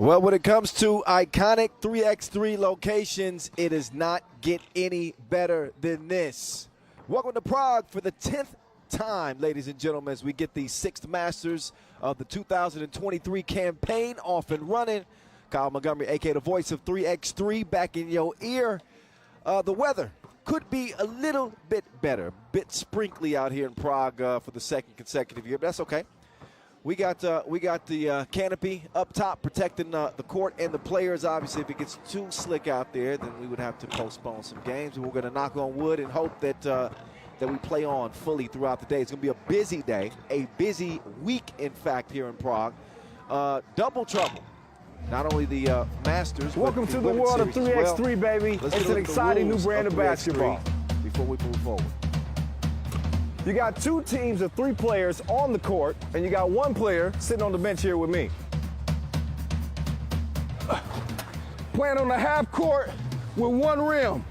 Well, when it comes to iconic 3x3 locations, it does not get any better than this. Welcome to Prague for the 10th time, ladies and gentlemen, as we get the 6th Masters of the 2023 campaign off and running. Kyle Montgomery, a.k.a. the voice of 3x3, back in your ear. The weather could be a little bit better, a bit sprinkly out here in Prague for the second consecutive year, but that's okay. We got the canopy up top protecting the court and the players. Obviously, if it gets too slick out there, then we would have to postpone some games. And we're going to knock on wood and hope that that we play on fully throughout the day. It's going to be a busy day, a busy week, in fact, here in Prague. Double trouble. Not only the Masters. Welcome to the world of 3x3, baby. It's an exciting new brand of basketball. Before we move forward. You got two teams of 3 players on the court, and you got 1 player sitting on the bench here with me. Playing on the half court with 1 rim.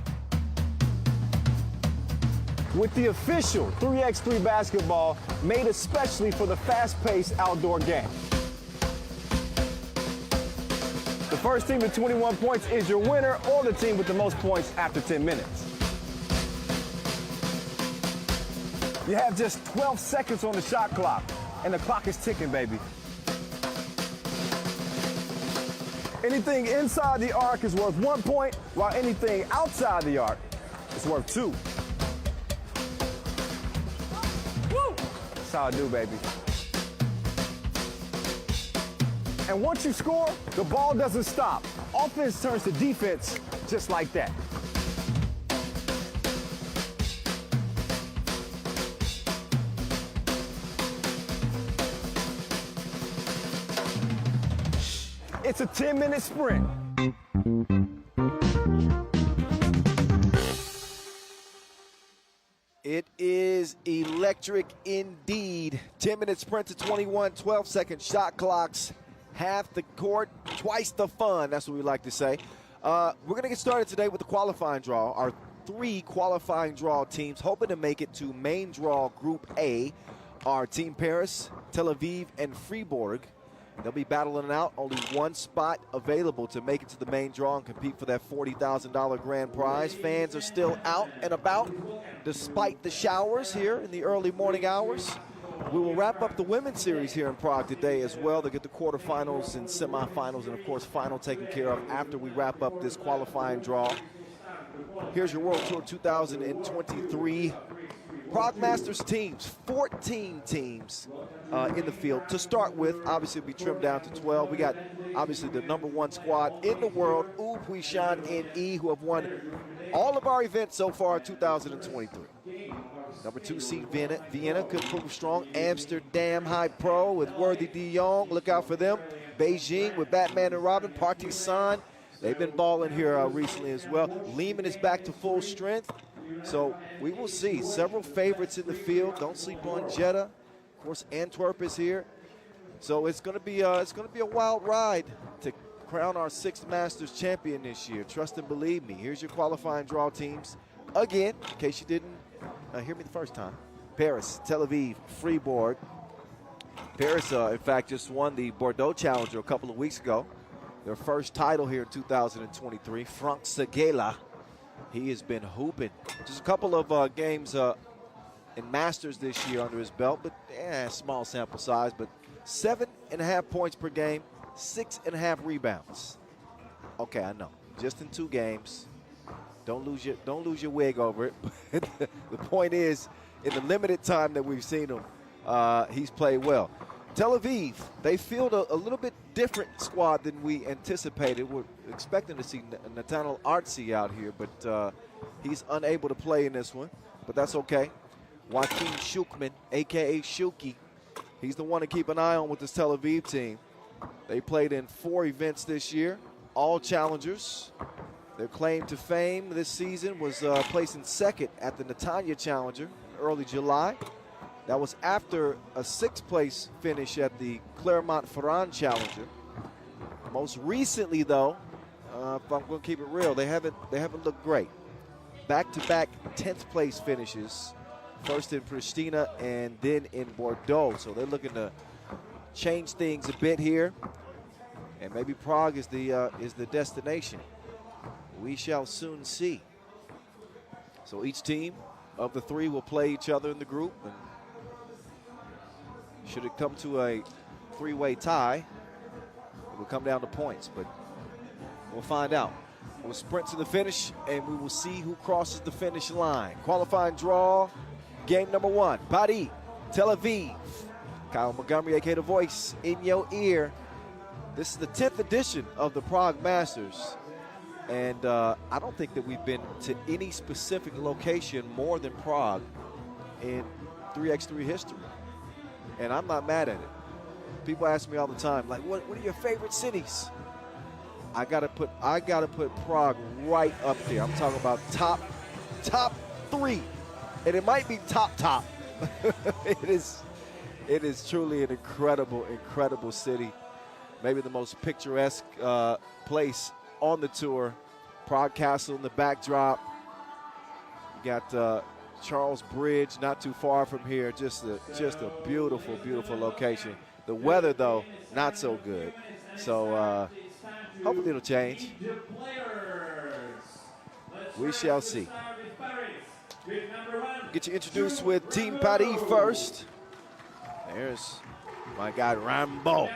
With the official 3x3 basketball made especially for the fast-paced outdoor game. The first team with 21 points is your winner, or the team with the most points after 10 minutes. You have just 12 seconds on the shot clock, and the clock is ticking, baby. Anything inside the arc is worth 1 point, while anything outside the arc is worth 2. Woo! That's how I do, baby. And once you score, the ball doesn't stop. Offense turns to defense just like that. It's a 10-minute sprint. It is electric indeed. 10-minute sprint to 21, 12-second shot clocks. Half the court, twice the fun. That's what we like to say. We're going to get started today with the qualifying draw. Our 3 qualifying draw teams hoping to make it to main draw Group A are Team Paris, Tel-Aviv, and Fribourg. They'll be battling it out. Only 1 spot available to make it to the main draw and compete for that $40,000 grand prize. Fans are still out and about despite the showers here in the early morning hours. We will wrap up the women's series here in Prague today as well to get the quarterfinals and semifinals and, of course, final taken care of after we wrap up this qualifying draw. Here's your World Tour 2023 Prague Masters teams, 14 teams in the field. To start with, obviously, we trimmed down to 12. We got, obviously, the #1 squad in the world, Puishan NE, who have won all of our events so far in 2023. #2 seed Vienna could prove strong. Amsterdam High Pro with Worthy de Jong. Look out for them. Beijing with Batman and Robin. Partisan. They've been balling here recently as well. Lehman is back to full strength. So we will see several favorites in the field. Don't sleep on Jeddah. Of course, Antwerp is here. So it's going to be a wild ride to crown our 6th Masters champion this year. Trust and believe me. Here's your qualifying draw teams. Again, in case you didn't hear me the first time. Paris, Tel Aviv, Fribourg. Paris, in fact, just won the Bordeaux Challenger a couple of weeks ago. Their first title here in 2023. Frank Segela. He has been hooping. Just a couple of games in Masters this year under his belt, but small sample size. But 7.5 points per game, 6.5 rebounds. Okay, I know. Just in 2 games. Don't lose your wig over it. The point is, in the limited time that we've seen him, he's played well. Tel Aviv, they field a little bit different squad than we anticipated. We're expecting to see Nathaniel Artsy out here, but he's unable to play in this one. But that's okay. Joaquin Shukman, a.k.a. Shuki, he's the one to keep an eye on with this Tel Aviv team. They played in 4 events this year, all challengers. Their claim to fame this season was placing 2nd at the Netanya Challenger in early July. That was after a 6th place finish at the Clermont-Ferrand Challenger. Most recently, though, if I'm going to keep it real, they haven't looked great. Back-to-back 10th place finishes, first in Pristina and then in Bordeaux. So they're looking to change things a bit here. And maybe Prague is the destination. We shall soon see. So each team of the three will play each other in the group. And should it come to a three-way tie, it will come down to points. But we'll find out. We'll sprint to the finish, and we will see who crosses the finish line. Qualifying draw, game number 1. Paris, Tel-Aviv. Kyle Montgomery, a.k.a. The Voice, in your ear. This is the 10th edition of the Prague Masters. And I don't think that we've been to any specific location more than Prague in 3x3 history. And I'm not mad at it. People ask me all the time, like, what are your favorite cities? I gotta put Prague right up there. I'm talking about top 3. And it might be top. It is truly an incredible city. Maybe the most picturesque place on the tour. Prague Castle in the backdrop. You got Charles Bridge not too far from here. Just a beautiful location. The weather, though, not so good. So hopefully it'll change. We shall see. Get you introduced with Team Paris first. There's my guy Rambo.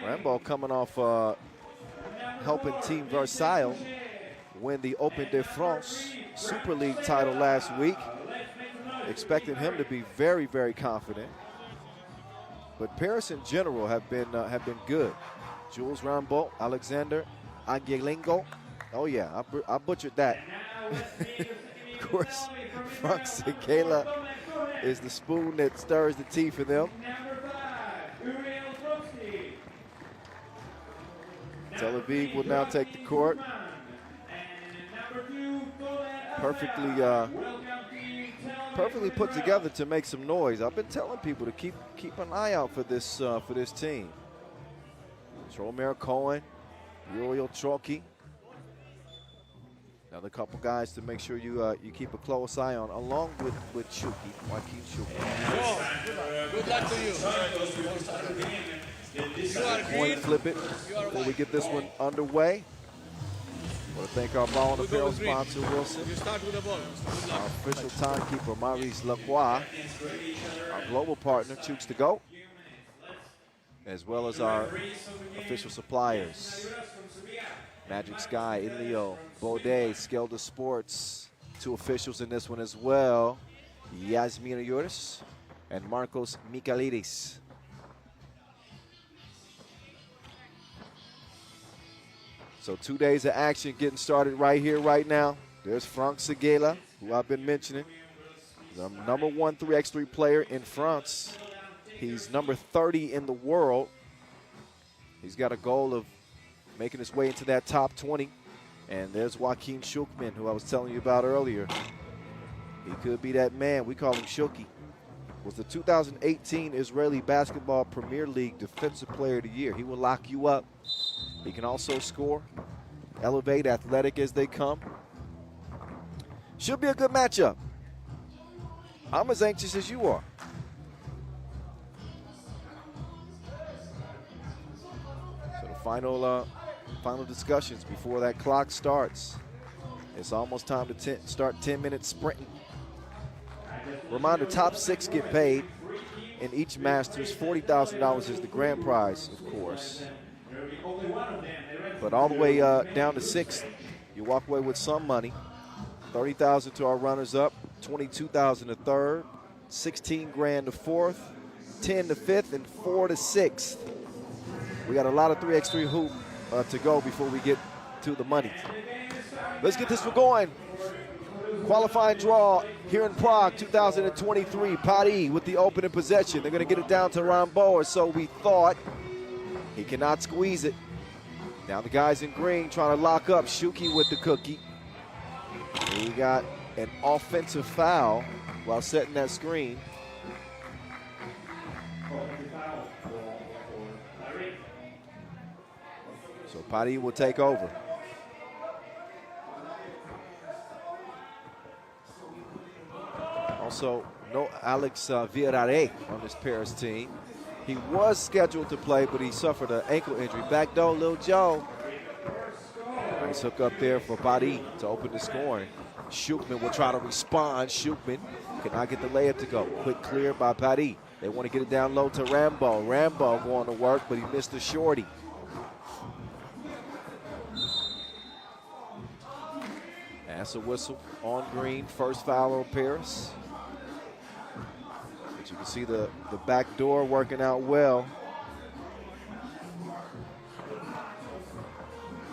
Rambo coming off helping Team Versailles win the Open de France Super League title last week. Expecting him to be very confident. But Paris in general have been good. Jules Rambo, Alexander Angelingo. Oh yeah, I butchered that. Of course, Frank Segela is the spoon that stirs the tea for them. Tel-Aviv will now take the court. Perfectly put together to make some noise. I've been telling people to keep an eye out for this team. Tromer Cohen, Uriel Troki. Another couple guys to make sure you keep a close eye on, along with Shuki, Joaquin Shuki. Good luck to you. Coin flip it before we get this one underway. I want to thank our ball and apparel sponsor, Wilson. You start with the ball. Our official timekeeper, Maurice Lacroix. Our global partner, Chooks to Go. As well as our official suppliers. Magic Sky, Inleo, Baudet, Skelda Sports. 2 officials in this one as well. Yasmina Yuris and Marcos Mikalidis. So 2 days of action getting started right here, right now. There's Frank Segela, who I've been mentioning. The number 1 3x3 player in France. He's number 30 in the world. He's got a goal of making his way into that top 20. And there's Joaquin Shukman, who I was telling you about earlier. He could be that man. We call him Shuki. Was the 2018 Israeli Basketball Premier League Defensive Player of the Year. He will lock you up. He can also score, elevate, athletic as they come. Should be a good matchup. I'm as anxious as you are. So the final discussions before that clock starts. It's almost time to start 10-minute sprinting. Reminder, top 6 get paid in each Masters. $40,000 is the grand prize, of course. But all the way down to 6th, you walk away with some money. $30,000 to our runners-up, $22,000 to 3rd, $16,000 to 4th, $10,000 to 5th, and $4,000 to 6th. We got a lot of 3x3 hoop to go before we get to the money. Let's get this one going. Qualifying draw here in Prague, 2023. Paris with the opening possession. They're going to get it down to Rambo, or so we thought. He cannot squeeze it. Now the guys in green trying to lock up Shuki with the cookie. He got an offensive foul while setting that screen. So Paris will take over. Also, no Alex Villarare on this Paris team. He was scheduled to play, but he suffered an ankle injury. Back door, Lil Joe. Nice hook up there for Badi to open the scoring. Shukman will try to respond. Shukman cannot get the layup to go. Quick clear by Badi. They want to get it down low to Rambo. Rambo going to work, but he missed the shorty. That's a whistle on Green. First foul on Paris. But you can see the back door working out well.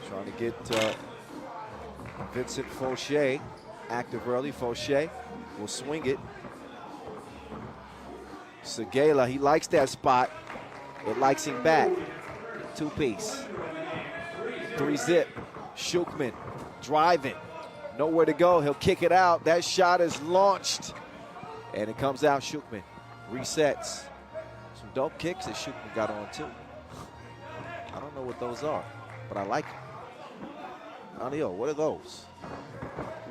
Trying to get Vincent Fauché active early. Fauché will swing it. Segala, he likes that spot. It likes him back. Two-piece. 3-zip. Shukman driving. Nowhere to go. He'll kick it out. That shot is launched. And it comes out. Shukman resets. Some dope kicks that Shukman got on, too. I don't know what those are, but I like them. Anio, what are those?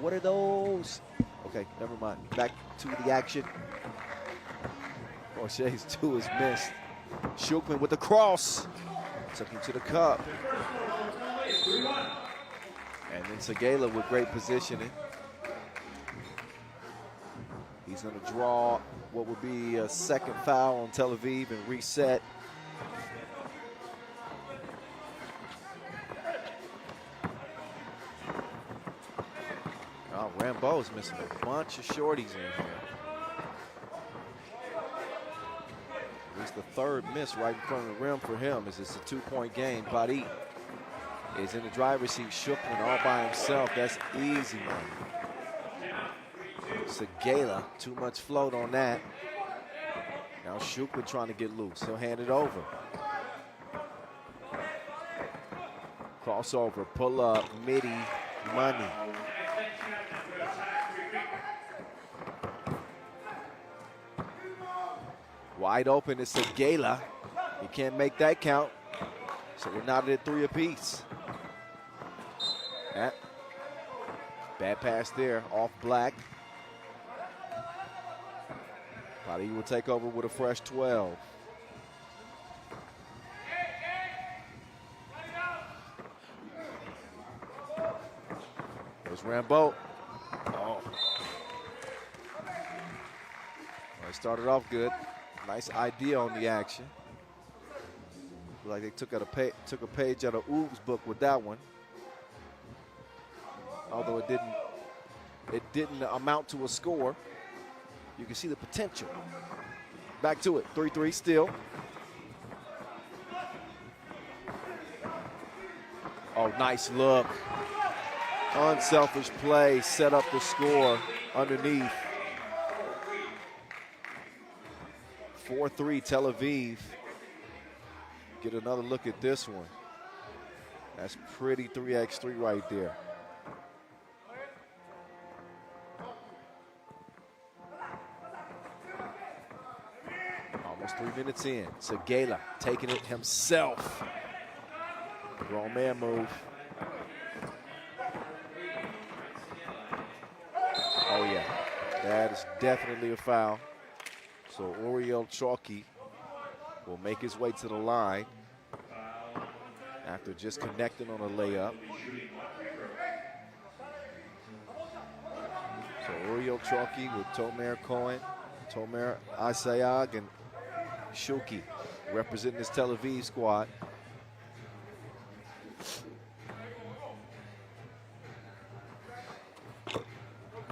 What are those? Okay, never mind. Back to the action. Fauché's two is missed. Shukman with the cross. Took him to the cup. And then Segala with great positioning. He's going to draw what would be a second foul on Tel-Aviv and reset. Oh, Rambo's missing a bunch of shorties in here. At least the third miss right in front of the rim for him as it's a two-point game. Badi is in the driver's seat. Shukman all by himself. That's easy money. Segala, too much float on that. Now Shukman trying to get loose. He'll hand it over. Crossover, pull up, midi, money. Wide open is Segala. He can't make that count. So we're now at 3 apiece. Bad pass there, off Black. Badi will take over with a fresh 12. There's Rambo. Oh. Well, started off good. Nice idea on the action. Like they took a page out of Oog's book with that one. Although it didn't amount to a score. You can see the potential. Back to it, 3-3 still. Oh, nice look. Unselfish play, set up the score underneath. 4-3 Tel Aviv. Get another look at this one. That's pretty 3x3 right there. Almost 3 minutes in. Segala taking it himself. Grown man move. Oh yeah, that is definitely a foul. So Oriel Chalky will make his way to the line after just connecting on a layup. So Oriel Chalky with Tomer Cohen, Tomer Asayag, and Shuki representing this Tel Aviv squad.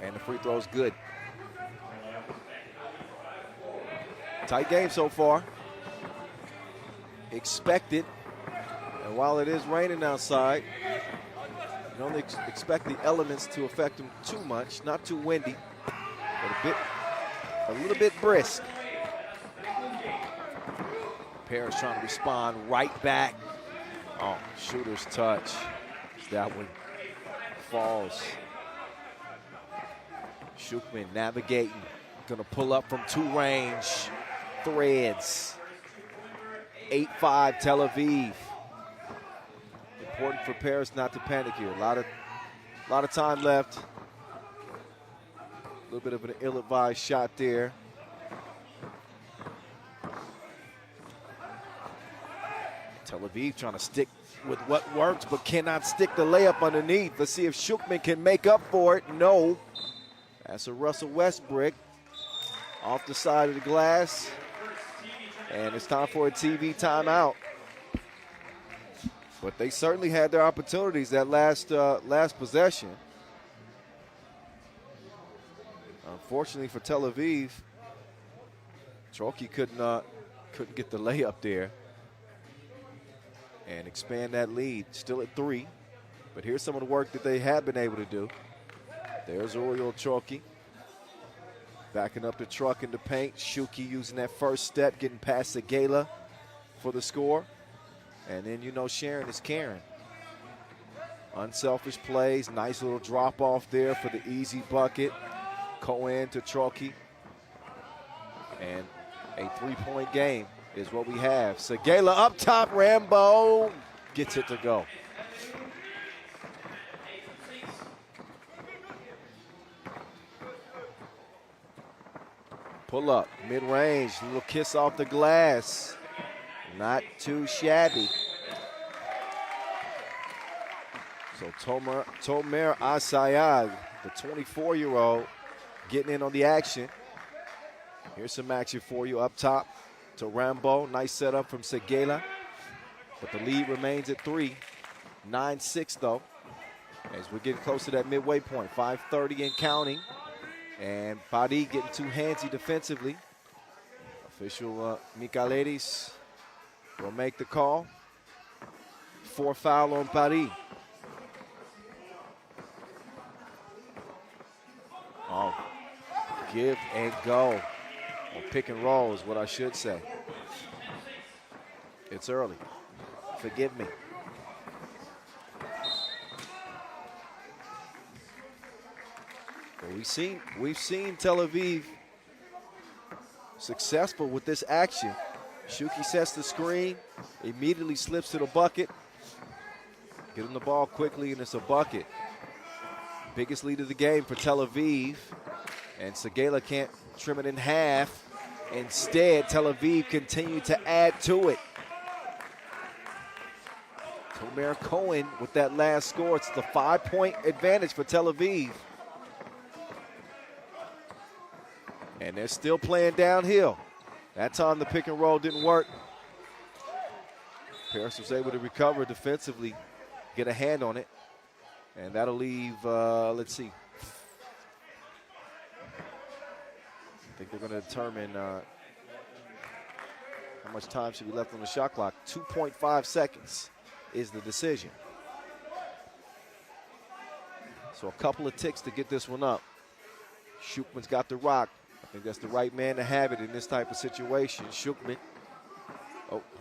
And the free throw's good. Tight game so far. Expected. And while it is raining outside, you don't expect the elements to affect them too much. Not too windy, but a little bit brisk. Paris trying to respond right back. Oh, shooter's touch. That one falls. Shukman navigating. Gonna pull up from 2 range. Threads. 8-5 Tel Aviv. Important for Paris not to panic here. A lot of time left. A little bit of an ill-advised shot there. Tel Aviv trying to stick with what works, but cannot stick the layup underneath. Let's see if Shukman can make up for it. No. That's a Russell Westbrook off the side of the glass. And it's time for a TV timeout. But they certainly had their opportunities that last possession. Unfortunately for Tel Aviv, Troki couldn't get the layup there and expand that lead. Still at 3, but here's some of the work that they have been able to do. There's Oriol Troki backing up the truck in the paint. Shuki using that first step, getting past Segela for the score. And then, you know, Sharon is Karen. Unselfish plays, nice little drop off there for the easy bucket. Cohen to Troki. And a 3-point game is what we have. Segela up top, Rambo gets it to go. Pull up, mid-range, little kiss off the glass. Not too shabby. So Tomer Asayag, the 24-year-old, getting in on the action. Here's some action for you up top to Rambo. Nice setup from Segela. But the lead remains at 3. 9-6 though. As we're getting close to that midway point. 5:30 and counting. And Pari getting too handsy defensively. Official Michaelides will make the call. 4 foul on Pari. Oh, give and go. Or pick and roll is what I should say. It's early. Forgive me. Well, we've seen Tel Aviv successful with this action. Shuki sets the screen, immediately slips to the bucket. Get him the ball quickly, and it's a bucket. Biggest lead of the game for Tel Aviv. And Segela can't trim it in half. Instead, Tel Aviv continue to add to it. Tomer Cohen with that last score. It's the 5-point advantage for Tel Aviv. And they're still playing downhill. That time the pick and roll didn't work. Paris was able to recover defensively, get a hand on it. And that'll leave, let's see. I think they're going to determine how much time should be left on the shot clock. 2.5 seconds is the decision. So a couple of ticks to get this one up. Shukman's got the rock. I think that's the right man to have it in this type of situation. Shukman,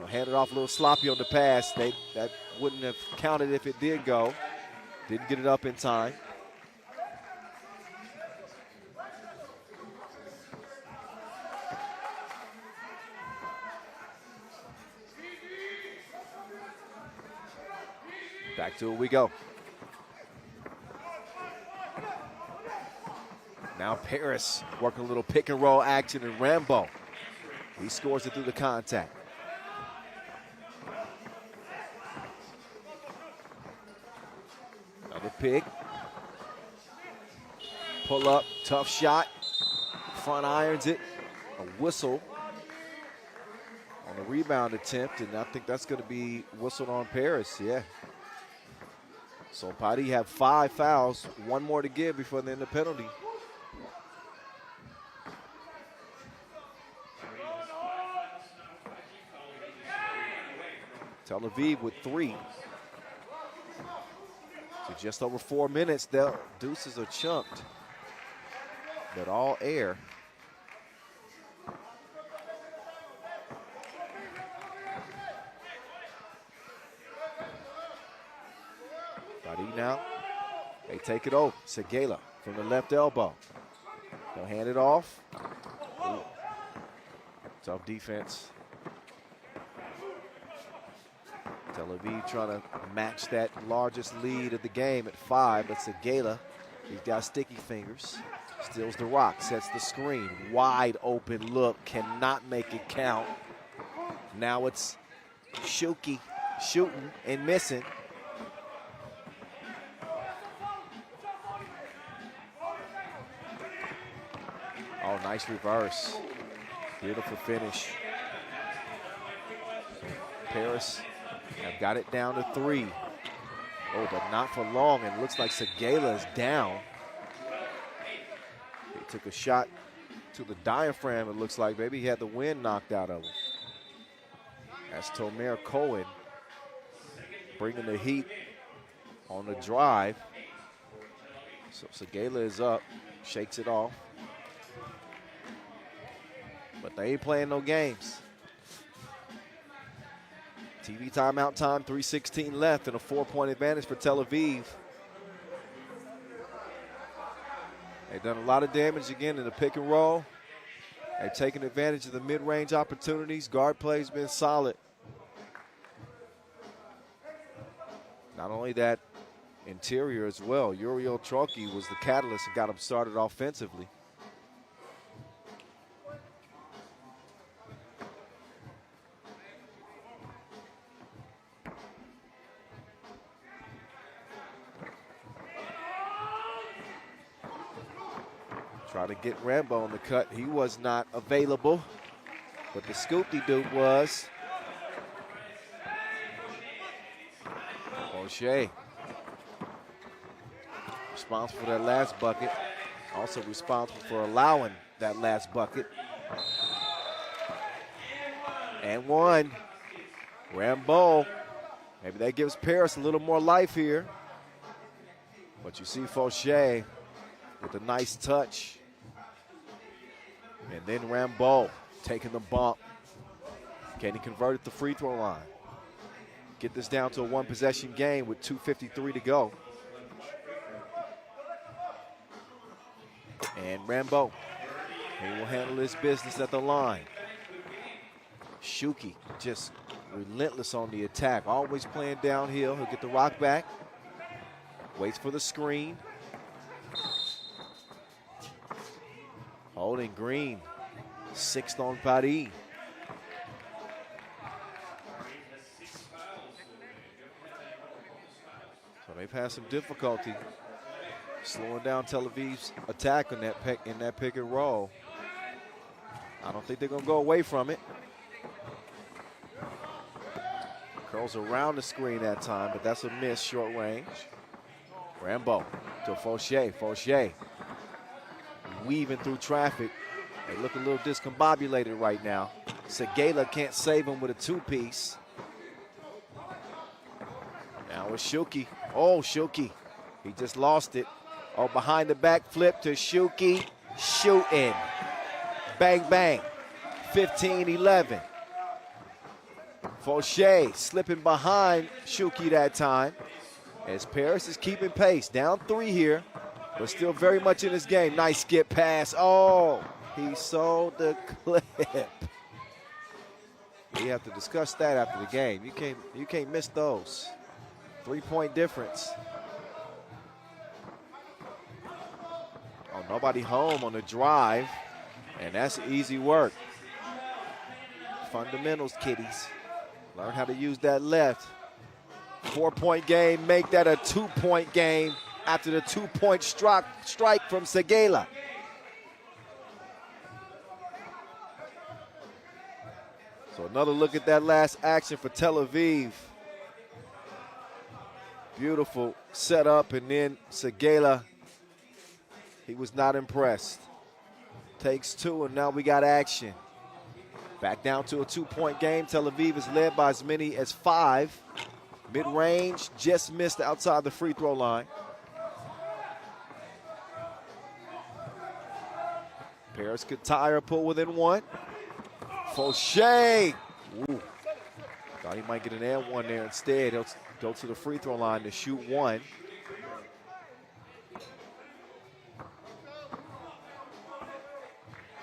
handed off a little sloppy on the pass. That wouldn't have counted if it did go. Didn't get it up in time. Back to it we go. Now Paris working a little pick and roll action, and Rambo, he scores it through the contact. Another pick. Pull up, tough shot. Front irons it. A whistle on the rebound attempt, and I think that's going to be whistled on Paris, yeah. So Padi have 5 fouls, 1 more to give before the end of the penalty. Tel Aviv with 3. So just over 4 minutes, the deuces are chunked, but all air. Body now, they take it over. Segela from the left elbow. They'll hand it off. Ooh. Tough defense. Tel Aviv trying to match that largest lead of the game at 5, but Segela, he's got sticky fingers. Steals the rock, sets the screen. Wide open look, cannot make it count. Now it's Shuki shooting and missing. Oh, nice reverse. Beautiful finish. Paris have got it down to 3. Oh, but not for long. And it looks like Segala is down. He took a shot to the diaphragm, it looks like. Maybe he had the wind knocked out of him. That's Tomer Cohen bringing the heat on the drive. So Segala is up, shakes it off. But they ain't playing no games. TV timeout time, 3:16 left, and a 4-point advantage for Tel Aviv. They've done a lot of damage again in the pick and roll. They've taken advantage of the mid-range opportunities. Guard play's been solid. Not only that, interior as well. Uriel Troki was the catalyst and got him started offensively. Try to get Rambo on the cut. He was not available, but the scoop-de-doop was. O'Shea, responsible for that last bucket. Also responsible for allowing that last bucket. And one. Rambo. Maybe that gives Paris a little more life here. But you see Fauché with a nice touch. And then Rambo taking the bump. Can he convert at the free throw line? Get this down to a one-possession game with 2:53 to go. And Rambo, he will handle his business at the line. Shuki just relentless on the attack, always playing downhill. He'll get the rock back. Waits for the screen. Holding Green, 6th on Paris. So they've had some difficulty slowing down Tel Aviv's attack on in that pick and roll. I don't think they're going to go away from it. Curls around the screen that time, but that's a miss, short range. Rambo to Fauché. Fauché weaving through traffic. They look a little discombobulated right now. Segala can't save him with a two-piece. Now it's Shuki. Oh, Shuki. He just lost it. Oh, behind the back flip to Shuki. Shooting. Bang, bang. 15-11. Fauché slipping behind Shuki that time. As Paris is keeping pace. Down 3 here, but still very much in his game. Nice skip pass. Oh, he sold the clip. We have to discuss that after the game. You can't miss those. 3-point difference. Oh, nobody home on the drive, and that's easy work. Fundamentals, kiddies. Learn how to use that left. 4-point game, make that a 2-point game after the 2-point strike from Segala. So another look at that last action for Tel Aviv. Beautiful setup, and then Segala, he was not impressed. Takes 2, and now we got action. Back down to a 2-point game. Tel Aviv is led by as many as 5. Mid-range, just missed outside the free throw line. Paris could tie or pull within 1. Fauché. Ooh. Thought he might get an and one there instead. He'll go to the free throw line to shoot 1.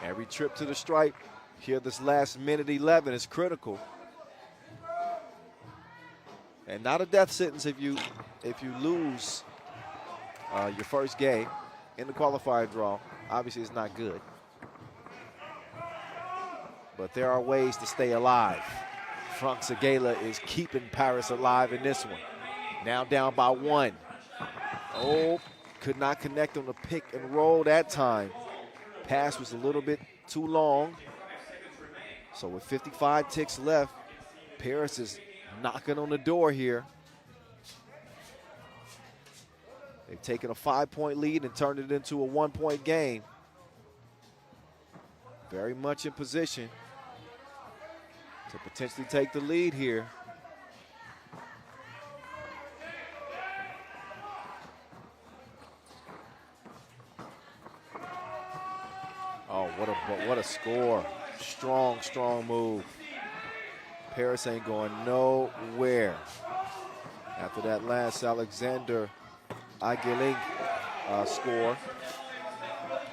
Every trip to the stripe here this last minute 11 is critical. And not a death sentence if you lose your first game in the qualifier draw. Obviously, it's not good. But there are ways to stay alive. Frank Segala is keeping Paris alive in this one. Now down by 1. Oh, could not connect on the pick and roll that time. Pass was a little bit too long. So with 55 ticks left, Paris is knocking on the door here. They've taken a 5-point lead and turned it into a 1-point game. Very much in position to potentially take the lead here. Oh, what a score. Strong, strong move. Paris ain't going nowhere. After that last Alexander Aguiling score,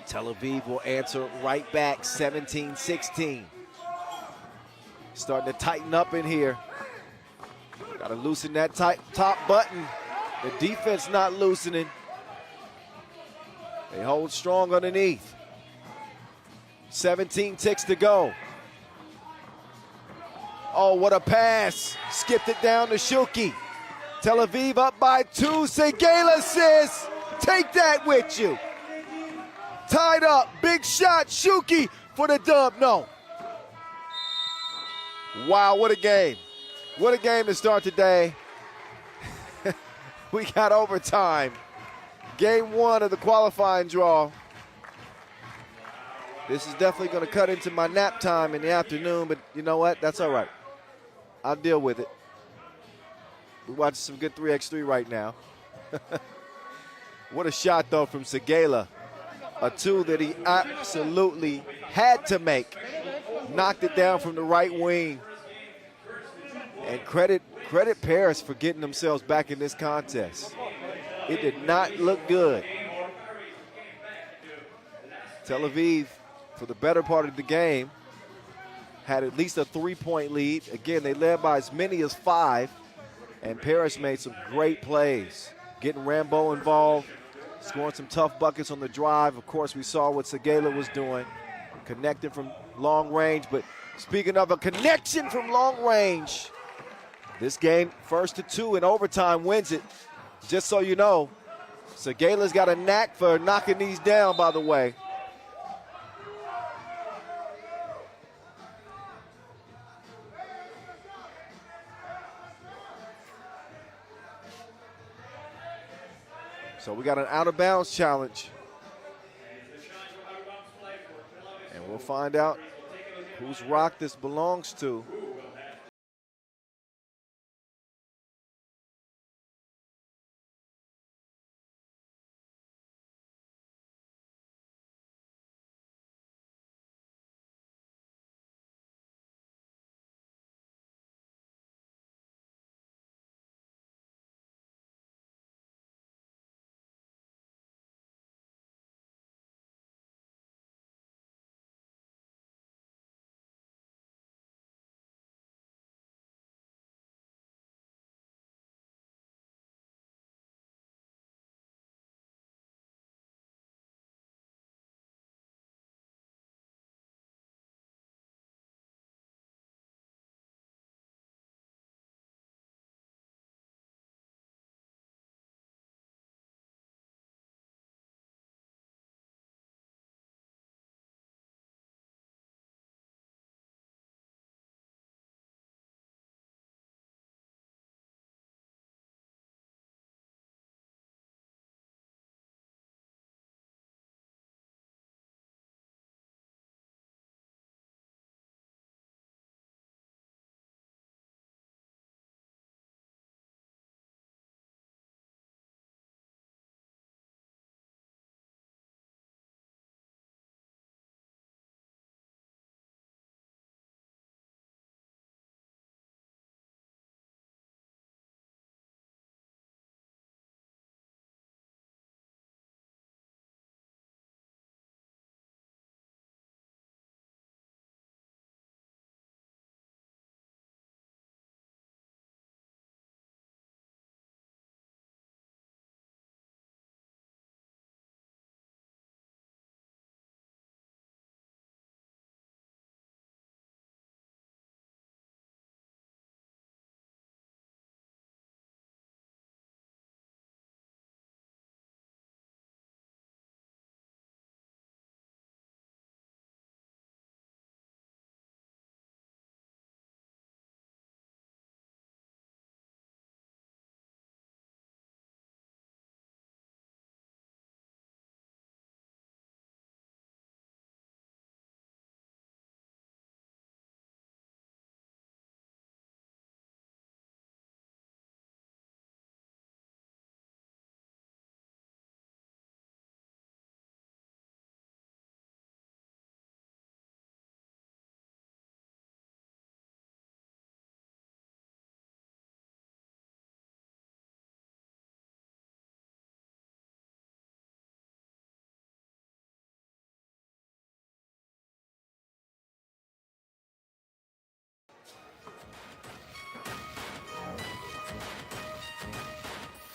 Tel Aviv will answer right back, 17-16. Starting to tighten up in here. Got to loosen that top button. The defense not loosening. They hold strong underneath. 17 ticks to go. Oh, what a pass. Skipped it down to Shuki. Tel Aviv up by 2. Segala says, take that with you. Tied up, big shot, Shuki for the dub, no. Wow, what a game. What a game to start today. We got overtime. Game 1 of the qualifying draw. This is definitely going to cut into my nap time in the afternoon, but you know what? That's all right. I'll deal with it. We're watching some good 3x3 right now. What a shot, though, from Segala. A 2 that he absolutely had to make. Knocked it down from the right wing. And credit Paris for getting themselves back in this contest. It did not look good. Tel Aviv, for the better part of the game, had at least a 3-point lead. Again, they led by as many as 5, and Paris made some great plays, getting Rambo involved, scoring some tough buckets on the drive. Of course, we saw what Segala was doing, connecting from long range. But speaking of a connection from long range, this game, 1-2 in overtime, wins it. Just so you know, Segala's got a knack for knocking these down, by the way. So we got an out-of-bounds challenge. And we'll find out whose rock this belongs to.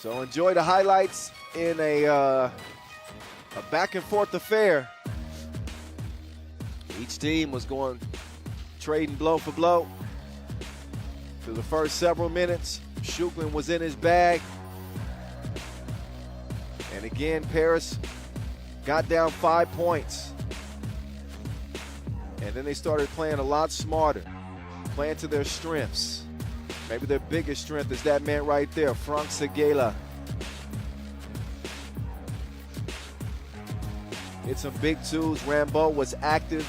So enjoy the highlights in a back and forth affair. Each team was going trading blow for blow through the first several minutes. Schuklin was in his bag. And again, Paris got down 5 points. And then they started playing a lot smarter, playing to their strengths. Maybe their biggest strength is that man right there, Frank Segela. Hit some big twos. Rambo was active.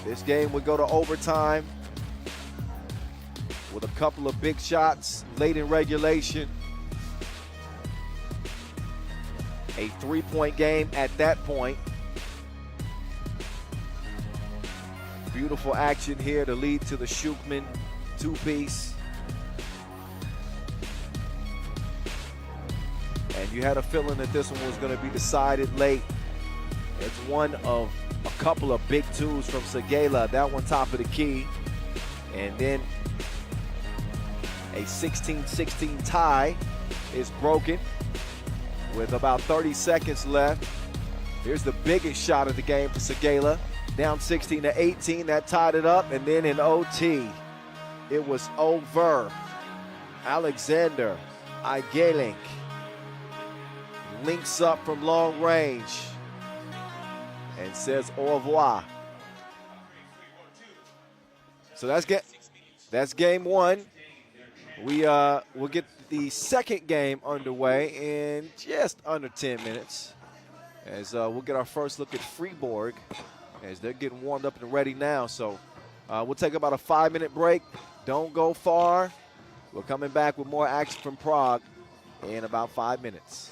This game would go to overtime with a couple of big shots late in regulation. A 3-point game at that point. Beautiful action here to lead to the Schuklin two-piece. And you had a feeling that this one was going to be decided late. It's one of a couple of big twos from Segela. That one top of the key. And then a 16-16 tie is broken with about 30 seconds left. Here's the biggest shot of the game for Segela. Down 16-18, that tied it up, and then in OT, it was over. Alexander Igelink links up from long range and says au revoir. So that's game one. We'll get the second game underway in just under 10 minutes as we'll get our first look at Fribourg as they're getting warmed up and ready now. So we'll take about a 5-minute break. Don't go far. We're coming back with more action from Prague in about 5 minutes.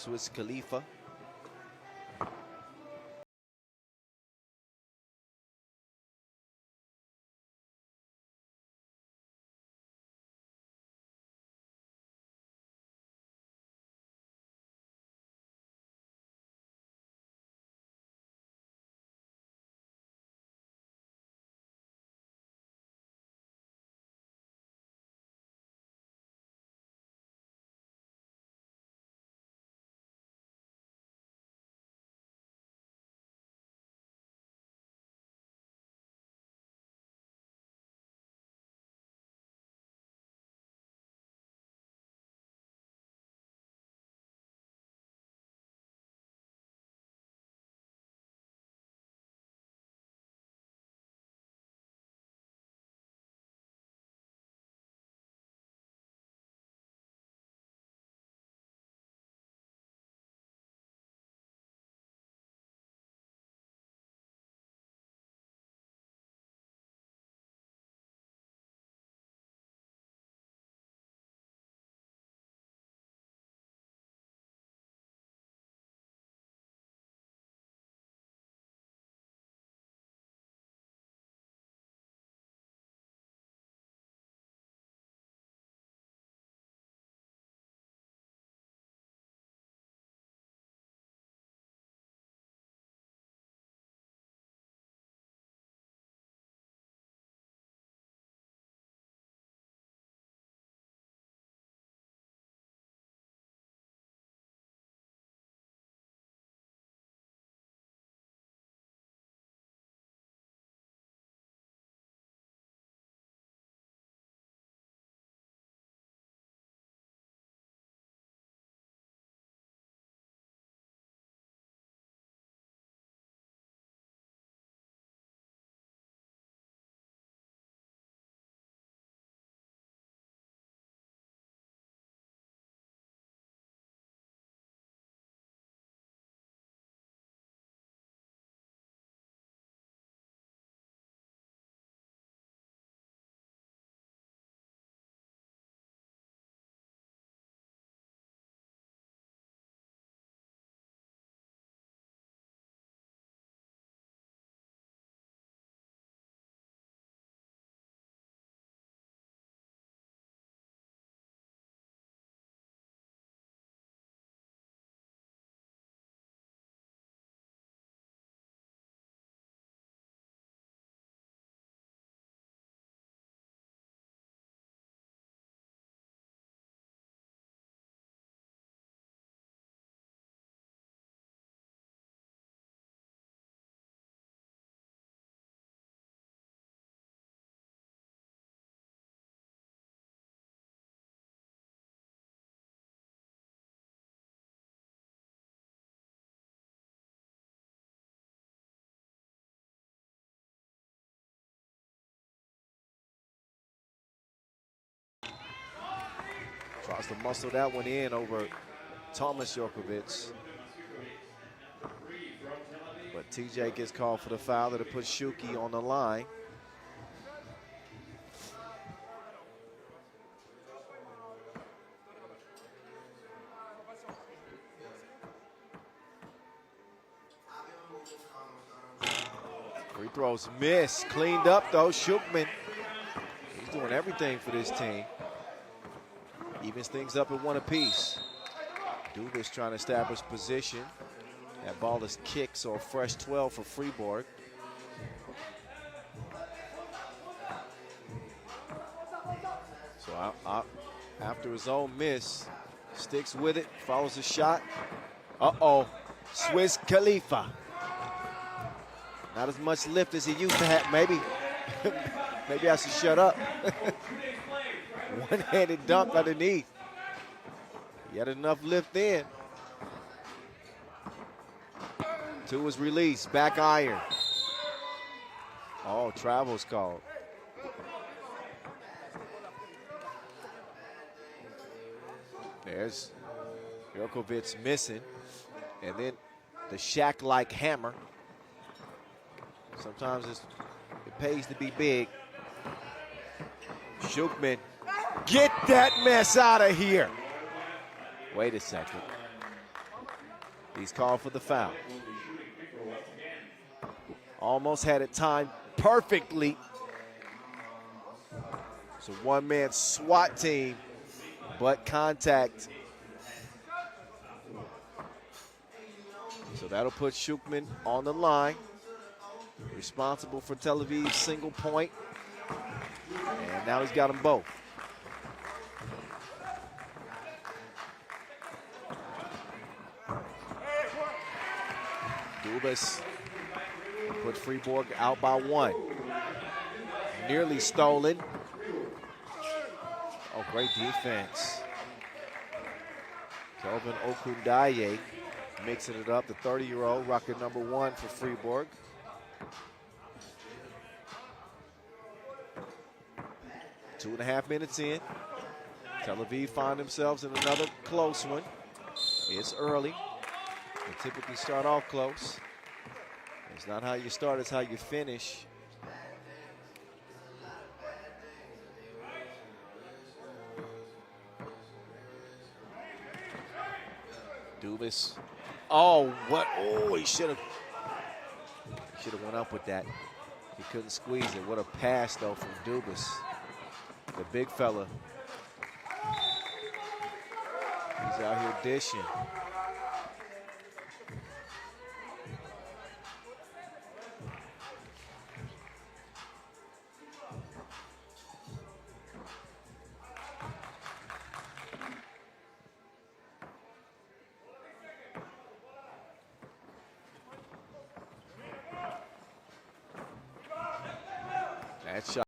Swiss Khalifa. Tries to muscle that one in over Thomas Jorkovic. But TJ gets called for the foul to put Shuki on the line. Free throws miss. Cleaned up though, Shukman. He's doing everything for this team. Evens things up at one apiece. Dubas trying to establish position. That ball is kicked, so a fresh 12 for Fribourg. So after his own miss, sticks with it, follows the shot. Uh-oh, Swiss Khalifa. Not as much lift as he used to have. Maybe, maybe I should shut up. One-handed dunk underneath. He had enough lift in. To his release, back iron. Oh, travel's called. There's Jorkovic missing. And then the Shaq-like hammer. Sometimes it pays to be big. Shukman, get that mess out of here. Wait a second. He's called for the foul. Almost had it timed perfectly. It's a one-man SWAT team, but contact. So that'll put Shukman on the line, responsible for Tel-Aviv's single point. And now he's got them both. Dubas put Fribourg out by 1. Nearly stolen. Oh, great defense. Kelvin Okundaye mixing it up, the 30-year-old, rocking number 1 for Fribourg. Two and a half minutes in. Tel Aviv find themselves in another close one. It's early. They typically start off close. It's not how you start, it's how you finish. Dubas. Oh, what? Oh, he should have went up with that. He couldn't squeeze it. What a pass, though, from Dubas. The big fella. He's out here dishing. That shot.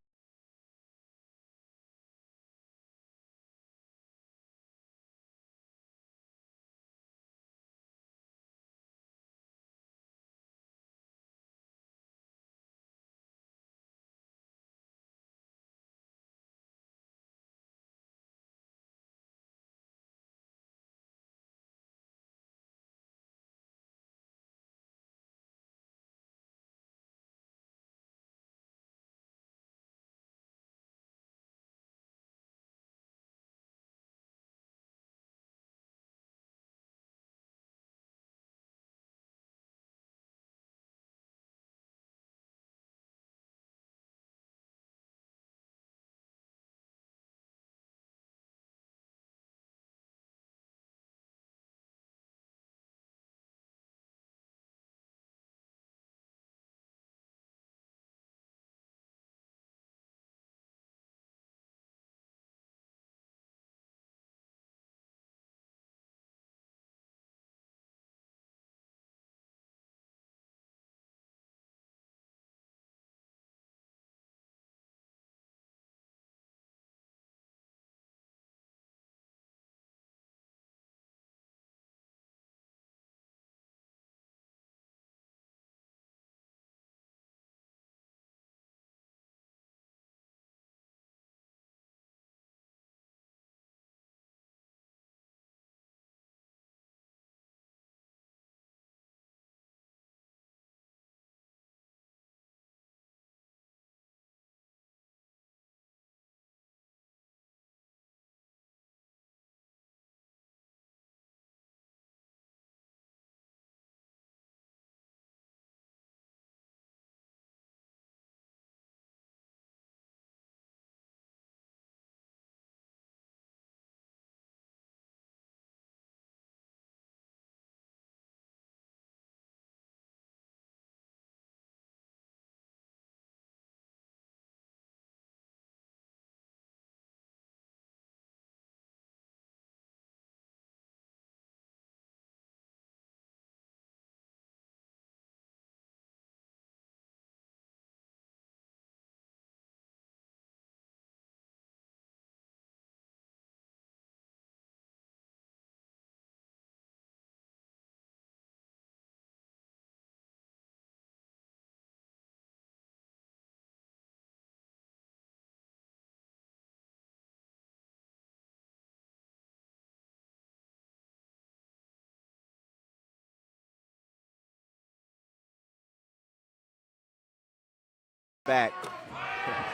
Back.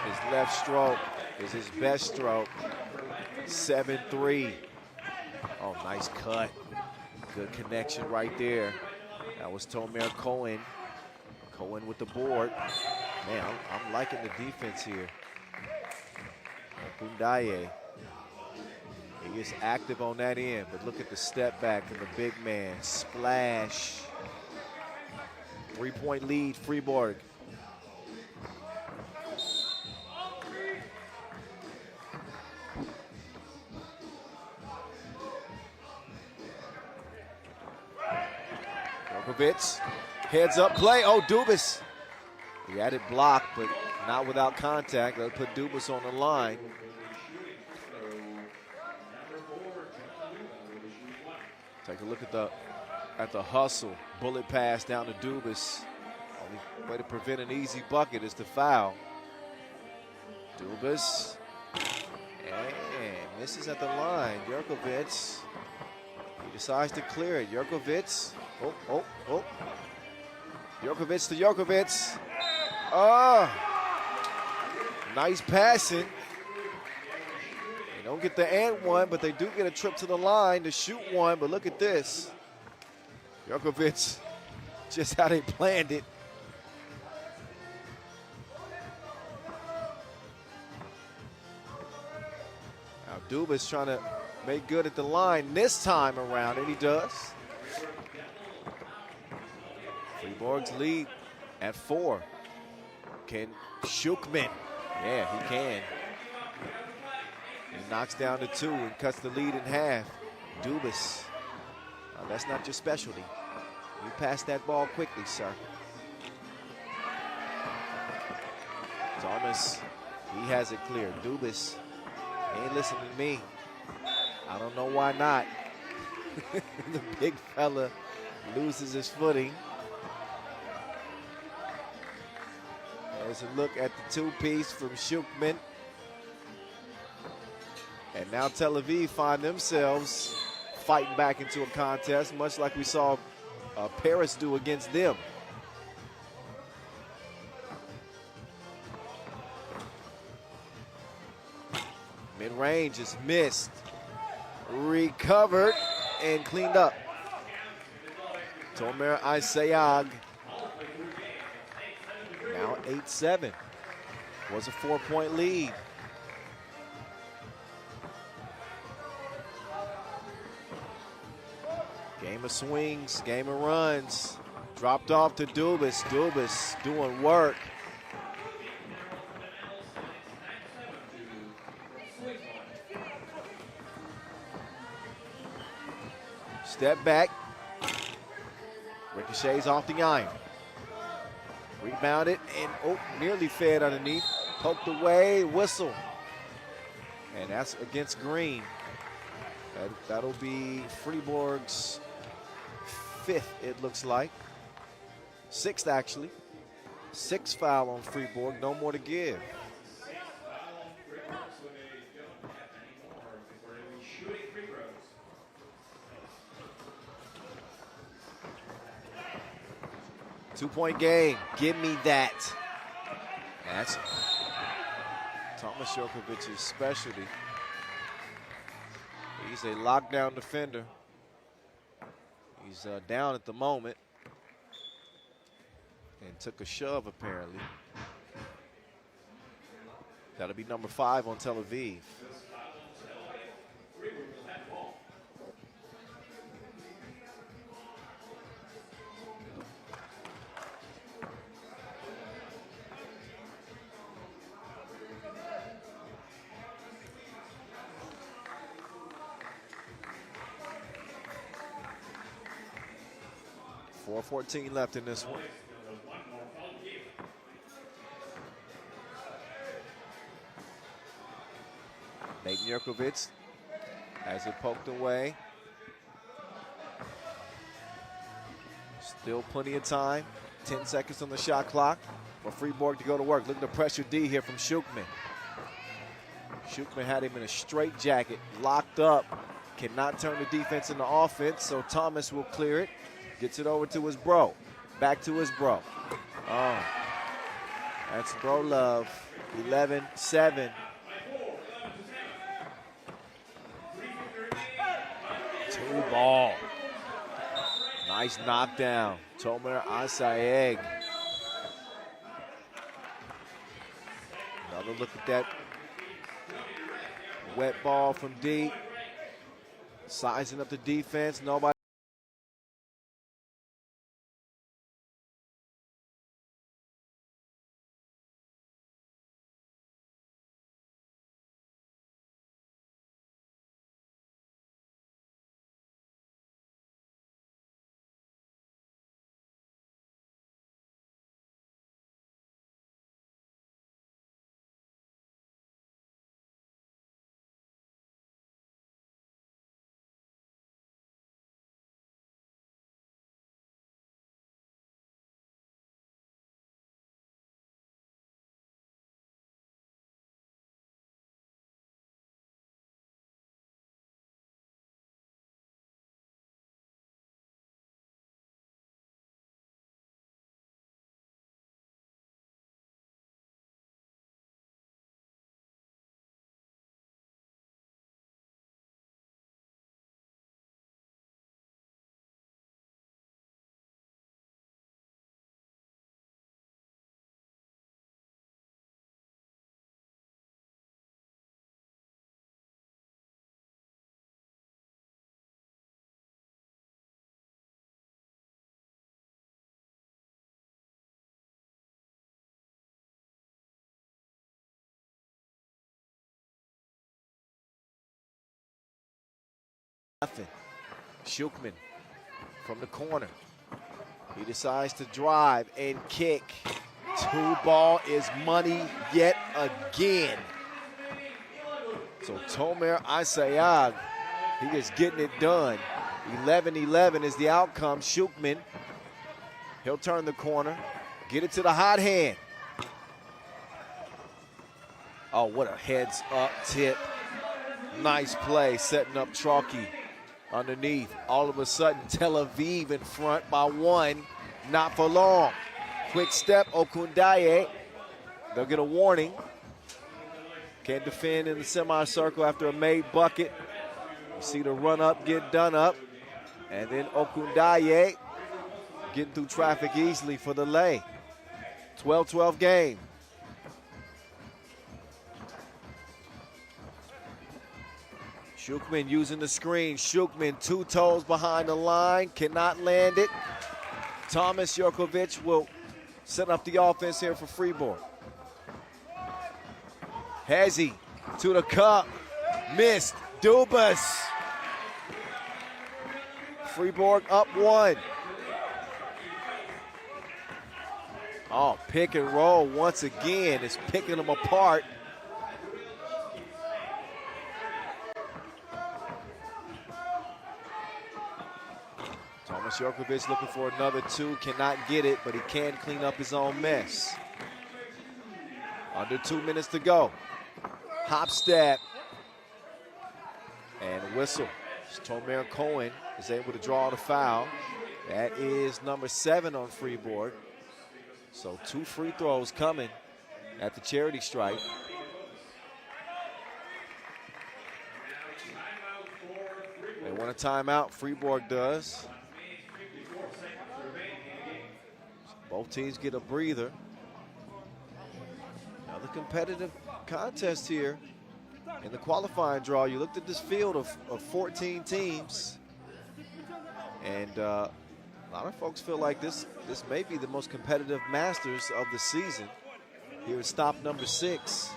His left stroke is his best stroke. 7-3. Oh, nice cut. Good connection right there. That was Tomer Cohen. Cohen with the board. Man, I'm liking the defense here. Bundaye. He is active on that end, but look at the step back from the big man. Splash. 3-point lead, Fribourg. Djokovic, heads up play. Oh, Dubas. He had it blocked, but not without contact. They'll put Dubas on the line. Take a look at the hustle. Bullet pass down to Dubas. Only way to prevent an easy bucket is to foul. Dubas. And misses at the line. Jurkovic. He decides to clear it. Jurkovic. Oh. Jurkovic to Jurkovic. Oh. Nice passing. They don't get the and one, but they do get a trip to the line to shoot one. But look at this. Jurkovic, just how they planned it. Now Dubas trying to make good at the line this time around, and he does. Fribourg's lead at 4. Can Shukman? Yeah, he can. He knocks down to 2 and cuts the lead in half. Dubas. That's not your specialty. You pass that ball quickly, sir. Thomas, he has it clear. Dubas, he ain't listening to me. I don't know why not. The big fella loses his footing. There's a look at the two-piece from Shukman. And now Tel Aviv find themselves fighting back into a contest, much like we saw Paris do against them. Mid-range is missed. Recovered and cleaned up. Tomer Isayag. Now 8-7. Was a 4-point lead. Game of swings, game of runs. Dropped off to Dubas. Dubas doing work. Step back. Ricochets off the iron. Rebounded and nearly fed underneath. Poked away, whistle. And that's against Green. That'll be Fribourg's 5th, it looks like. 6th, actually. 6th foul on Fribourg, no more to give. Two-point game, give me that. That's Thomas Jurkovic's specialty. He's a lockdown defender. He's down at the moment and took a shove apparently. That'll be number 5 on Tel Aviv. .414 left in this one. Nate Jurkovic has it poked away. Still plenty of time. 10 seconds on the shot clock for Fribourg to go to work. Look at the pressure D here from Shukman. Shukman had him in a straight jacket, locked up. Cannot turn the defense into offense, so Thomas will clear it. Gets it over to his bro. Back to his bro. Oh, that's bro love. 11-7. Two ball. Nice knockdown. Tomer Asayeg. Another look at that wet ball from deep. Sizing up the defense. Nobody. Nothing. Shukman from the corner. He decides to drive and kick. 2-ball is money yet again. So Tomer Asayag, he is getting it done. 11-11 is the outcome. Shukman, he'll turn the corner, get it to the hot hand. Oh, what a heads-up tip. Nice play, setting up Chalky underneath. All of a sudden, Tel-Aviv in front by 1. Not for long. Quick step, Okundaye. They'll get a warning. Can't defend in the semicircle after a made bucket. You see the run-up get done up. And then Okundaye getting through traffic easily for the lay. 12-12 game. Shukman using the screen. Shukman 2 toes behind the line, cannot land it. Thomas Jurkovic will set up the offense here for Fribourg. Hezzy to the cup, missed. Dubas. Fribourg up 1. Oh, pick and roll once again. It's picking them apart. Thomas Jurkovic looking for another 2, cannot get it, but he can clean up his own mess. Under 2 minutes to go. Hop step. And a whistle. Tomer Cohen is able to draw the foul. That is number 7 on Fribourg. So 2 free throws coming at the charity stripe. They want a timeout, Fribourg does. Both teams get a breather. Another competitive contest here in the qualifying draw. You looked at this field of 14 teams, and a lot of folks feel like this may be the most competitive Masters of the season. Here is stop number 6.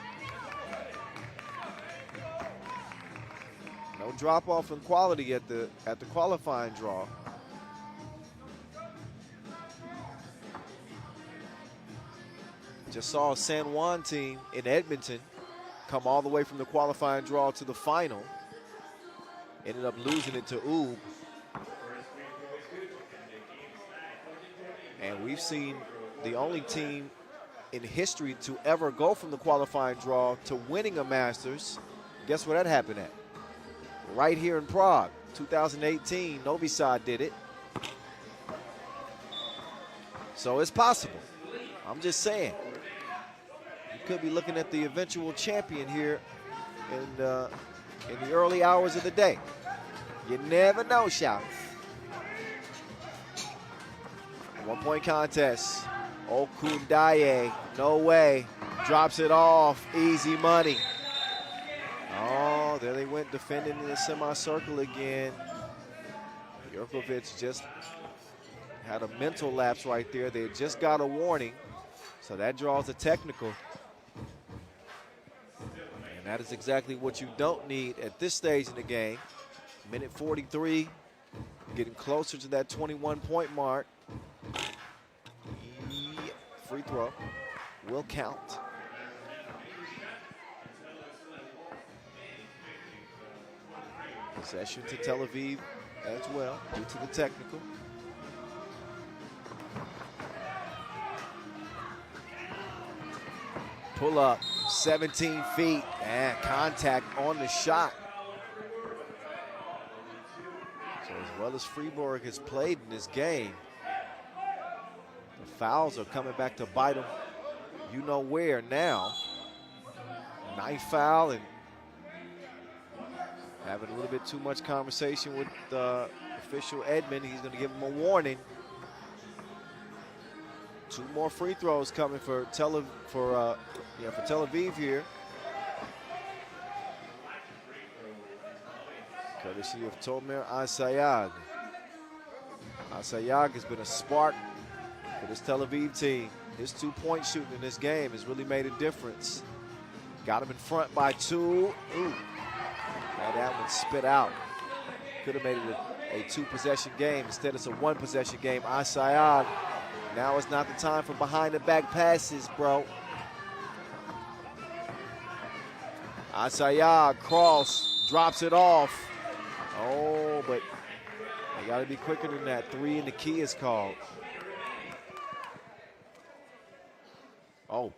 No drop off in quality at the qualifying draw. Just saw a San Juan team in Edmonton come all the way from the qualifying draw to the final. Ended up losing it to Oob. And we've seen the only team in history to ever go from the qualifying draw to winning a Masters. Guess where that happened at? Right here in Prague, 2018. Novi Sad did it. So it's possible. I'm just saying. You could be looking at the eventual champion here in the early hours of the day. You never know, shout. 1-point contest. Okundaye, no way. Drops it off, easy money. Oh, there they went defending in the semicircle again. Jurkovic just had a mental lapse right there. They just got a warning, so that draws a technical. And that is exactly what you don't need at this stage in the game. Minute 43, getting closer to that 21-point mark. Free throw will count. Possession to Tel Aviv as well, due to the technical. Pull up, 17 feet, and contact on the shot. So as well as Fribourg has played in this game, the fouls are coming back to bite them. You know where now. Knife foul, and having a little bit too much conversation with official Edmond. He's going to give him a warning. 2 more free throws coming for Tel Aviv here. Courtesy of Tomer Asayag. Asayag has been a spark for this Tel Aviv team. His 2-point shooting in this game has really made a difference. Got him in front by 2. Ooh. Had that one spit out. Could have made it a 2-possession game. Instead, it's a 1-possession game. Asayag. Now is not the time for behind-the-back passes, bro. Asayag, cross, drops it off. Oh, but you got to be quicker than that. 3 and the key is called. Oh,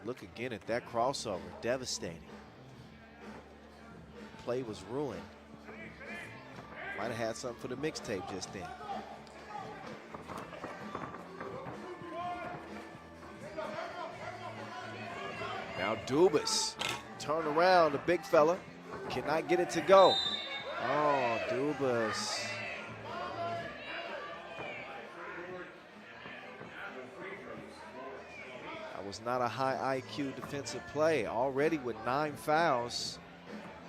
look again at that crossover. Devastating. Play was ruined. Might have had something for the mixtape just then. Now Dubas, turn around, the big fella, cannot get it to go. Oh, Dubas. That was not a high IQ defensive play. Already with 9 fouls,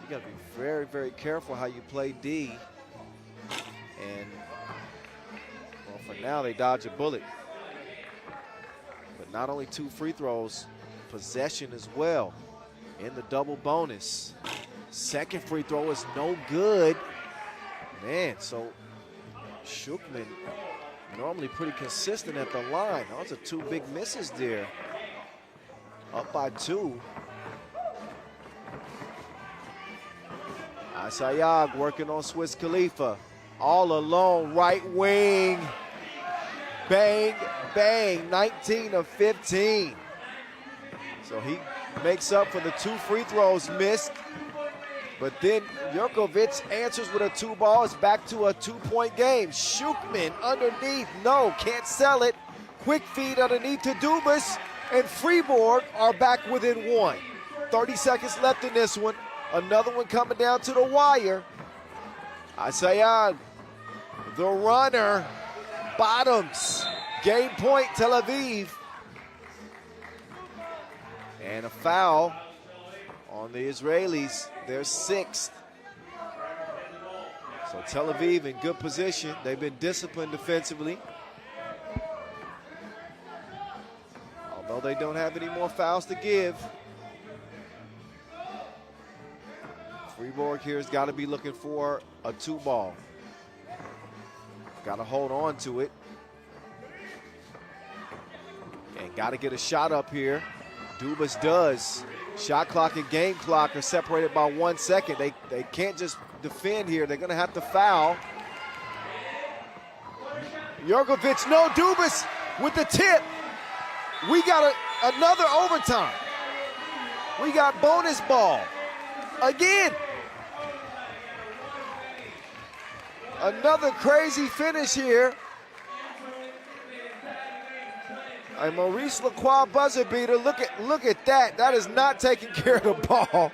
you gotta be very, very careful how you play D. And, well, for now, they dodge a bullet. But not only 2 free throws, possession as well in the double bonus. Second free throw is no good. Man, so Shukman normally pretty consistent at the line. Those are 2 big misses there. Up by 2. Asayag working on Swiss Khalifa. All alone, right wing. Bang, bang, 19 of 15. So he makes up for the 2 free throws missed. But then Jurkovic answers with a 2-ball. It's back to a 2-point game. Shukman underneath. No, can't sell it. Quick feed underneath to Dubas. And Fribourg are back within 1. 30 seconds left in this one. Another one coming down to the wire. Asayag, the runner, bottoms. Game point, Tel Aviv. And a foul on the Israelis, their 6th. So Tel Aviv in good position. They've been disciplined defensively. Although they don't have any more fouls to give. Fribourg here has got to be looking for a 2-ball. Got to hold on to it. And got to get a shot up here. Dubas does. Shot clock and game clock are separated by 1 second. They can't just defend here. They're going to have to foul. Jurkovic, no, Dubas with the tip. We got another overtime. We got bonus ball. Again. Another crazy finish here. A Maurice Lacroix buzzer beater. Look at that. That is not taking care of the ball.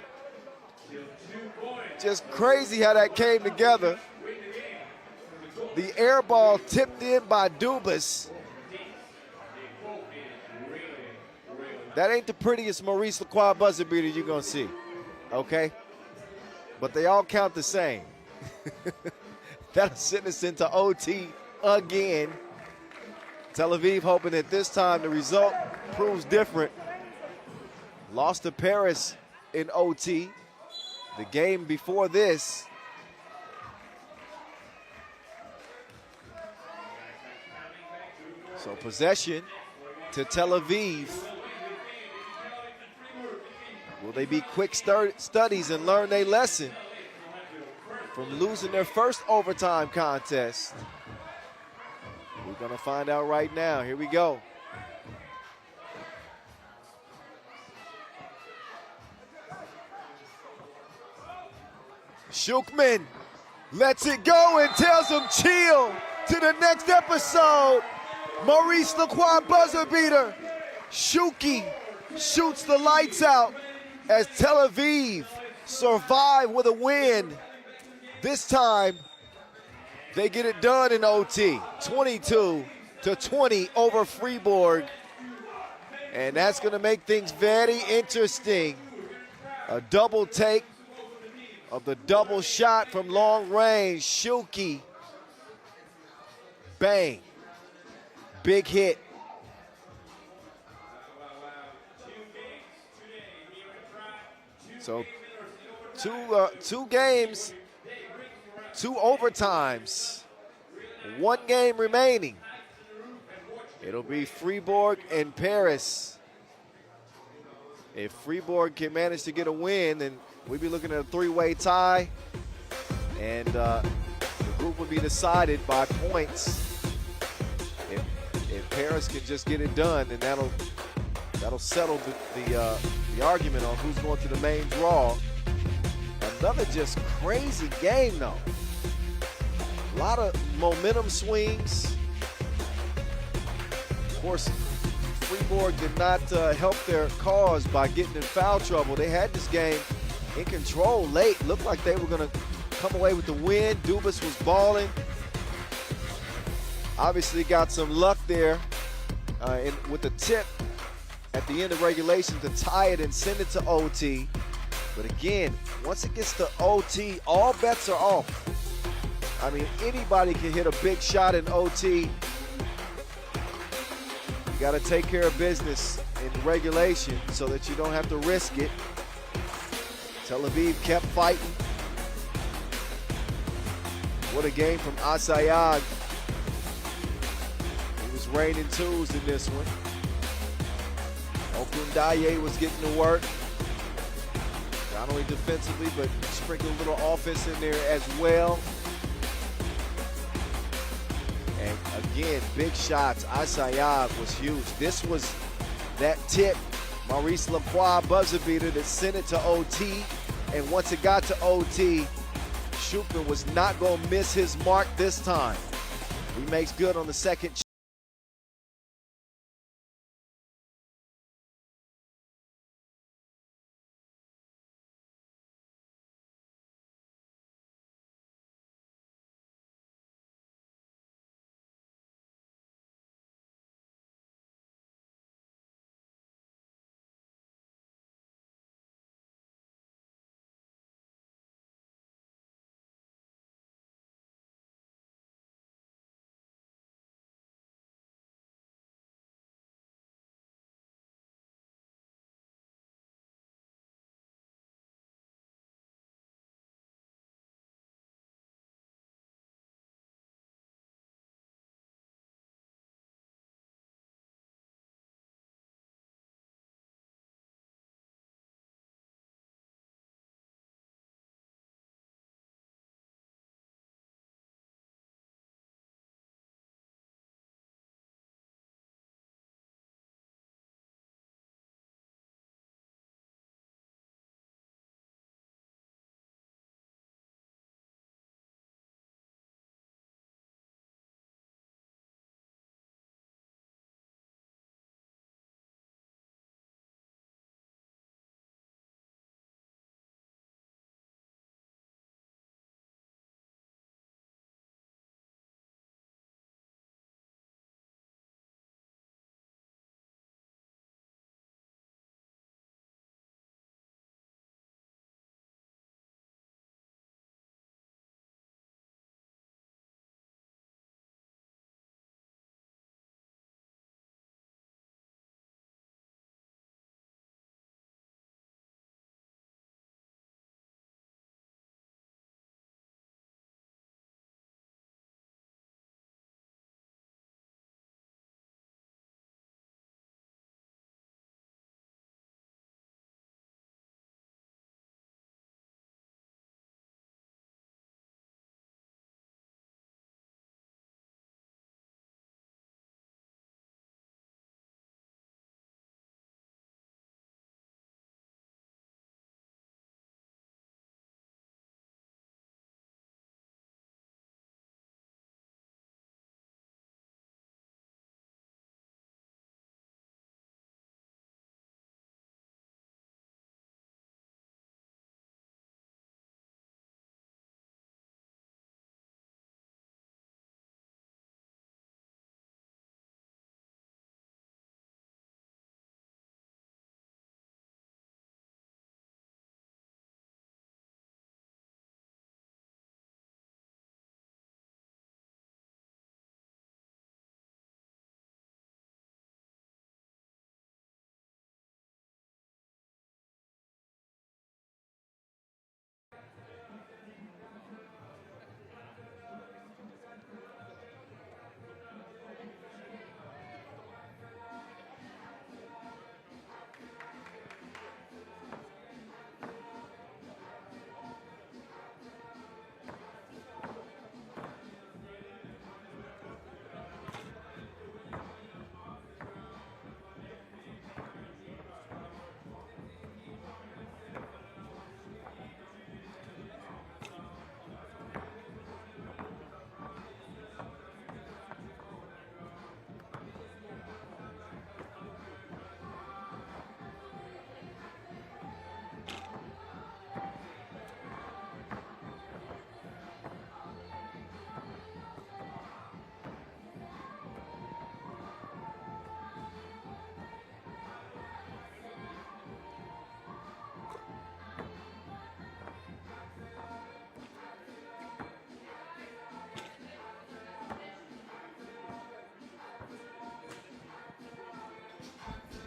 Just crazy how that came together. The air ball tipped in by Dubas. That ain't the prettiest Maurice Lacroix buzzer beater you're going to see, okay? But they all count the same. That'll send us into OT again. Tel Aviv hoping that this time the result proves different. Lost to Paris in OT. The game before this. So possession to Tel Aviv. Will they be quick studies and learn their lesson from losing their first overtime contest? We're going to find out right now. Here we go. Shukman lets it go and tells him chill to the next episode. Maurice Lacroix buzzer beater. Shuki shoots the lights out as Tel Aviv survive with a win. This time, they get it done in OT. 22-20 over Fribourg. And that's going to make things very interesting. A double take of the double shot from long range. Shuki. Bang. Big hit. So two games, 2 overtimes, 1 game remaining. It'll be Fribourg and Paris. If Fribourg can manage to get a win, then we'd be looking at a 3-way tie, and the group would be decided by points. If Paris can just get it done, then that'll settle the argument on who's going to the main draw. Another just crazy game, though. A lot of momentum swings. Of course, Fribourg did not help their cause by getting in foul trouble. They had this game in control late. Looked like they were going to come away with the win. Dubas was balling. Obviously got some luck there with the tip at the end of regulation to tie it and send it to OT. But again, once it gets to OT, all bets are off. I mean, anybody can hit a big shot in OT. You got to take care of business in regulation so that you don't have to risk it. Tel Aviv kept fighting. What a game from Asayag. He was raining twos in this one. Okundaye was getting to work. Not only defensively, but sprinkled a little offense in there as well. And again, big shots. Asayag was huge. This was that tip, Maurice Lacroix buzzer beater that sent it to OT. And once it got to OT, Shukman was not going to miss his mark this time. He makes good on the second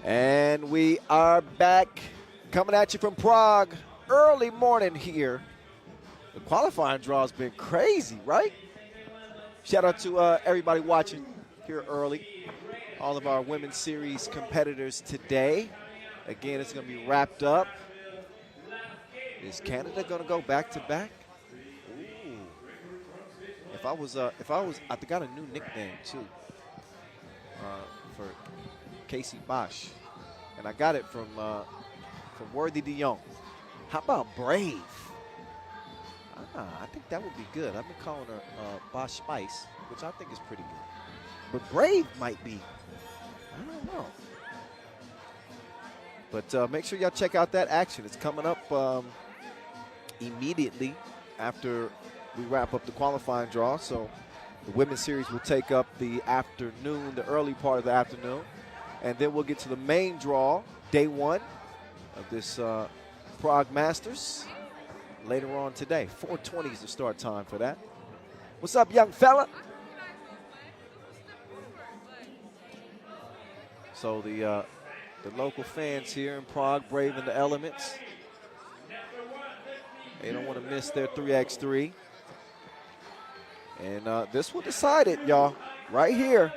And we are back, coming at you from Prague. Early morning here. The qualifying draw has been crazy, right? Shout out to everybody watching here early. All of our women's series competitors today. Again, it's going to be wrapped up. Is Canada going to go back to back? Ooh. If I was, I got a new nickname too for Casey Bosch, and I got it from Worthy de Jong. How about Brave? I think that would be good. I've been calling her Bosch Spice, which I think is pretty good. But Brave might be, I don't know. But make sure y'all check out that action. It's coming up immediately after we wrap up the qualifying draw. So the women's series will take up the afternoon, the early part of the afternoon. And then we'll get to the main draw, day one of this Prague Masters later on today. 4:20 is the start time for that. What's up, young fella? So the local fans here in Prague braving the elements. They don't want to miss their 3x3. And this will decide it, y'all, right here.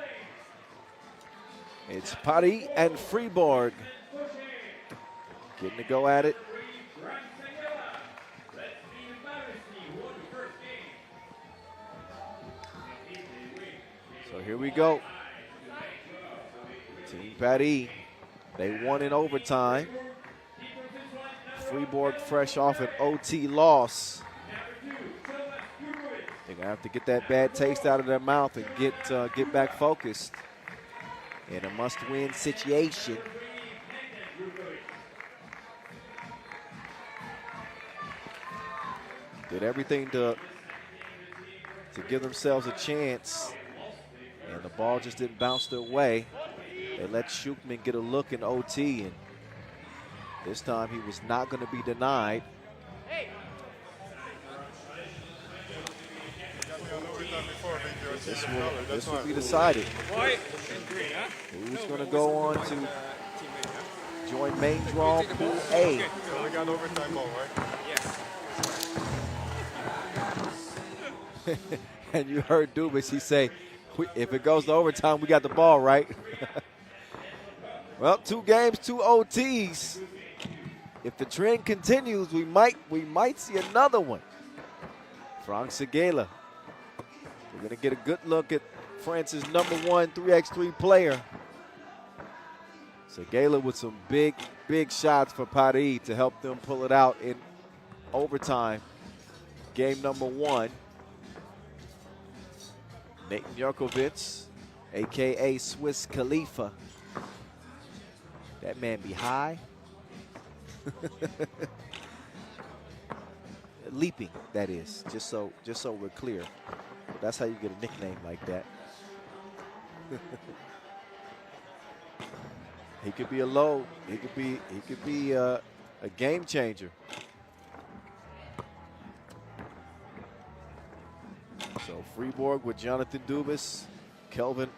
It's Paris and Fribourg getting to go at it. So here we go. Team Paris, they won in overtime. Fribourg fresh off an OT loss. They're gonna have to get that bad taste out of their mouth and get back focused in a must-win situation. Did everything to give themselves a chance, and the ball just didn't bounce their way. They let Schuchman get a look in OT, and this time he was not going to be denied. This will be decided. Who's going to go on to join main draw Pool A? We got overtime ball, right? Yes. And you heard Dubas, he say, if it goes to overtime, we got the ball, right? Well, 2 games, 2 OTs. If the trend continues, we might see another one. Frank Segela. We're going to get a good look at France's #1 3x3 player. Segela with some big shots for Paris to help them pull it out in overtime. Game #1. Nathan Jurkovic, a.k.a. Swiss Khalifa. That man be high. Leaping, that is, just so we're clear. That's how you get a nickname like that. He could be a load. He could be a game changer. So Fribourg with Jonathan Dubas, Kelvin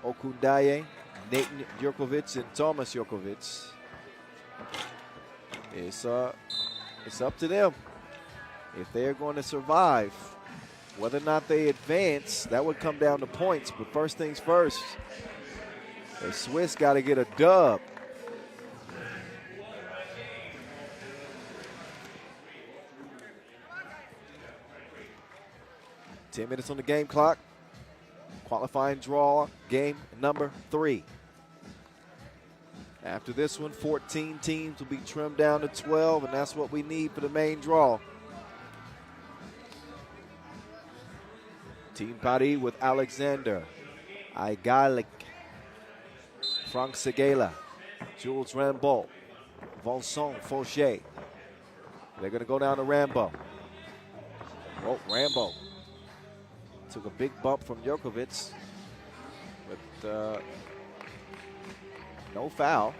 Okundaye, Nathan Jurkovic, and Thomas Jurkovic. It's up to them if they're going to survive. Whether or not they advance, that would come down to points. But first things first, the Swiss got to get a dub. Ten minutes on the game clock. Qualifying draw, game #3. After this one, 14 teams will be trimmed down to 12, and that's what we need for the main draw. Team Paris with Alexander, Aigalik, Frank Segela, Jules Rambo, Vincent Fauché. They're going to go down to Rambo. Oh, Rambo took a big bump from Jurkovic, but no foul.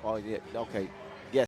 Oh, yeah, okay. Yes.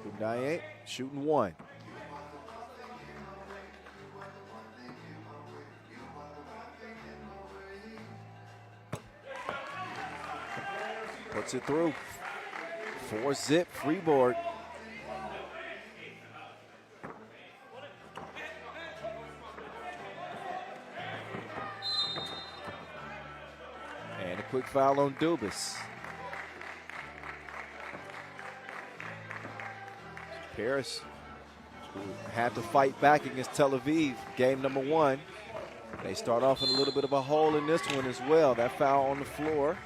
Kundaye shooting one. Puts it through. 4-zip Fribourg. And a quick foul on Dubas. Paris, who had to fight back against Tel-Aviv, game number 1. They start off in a little bit of a hole in this one as well. That foul on the floor.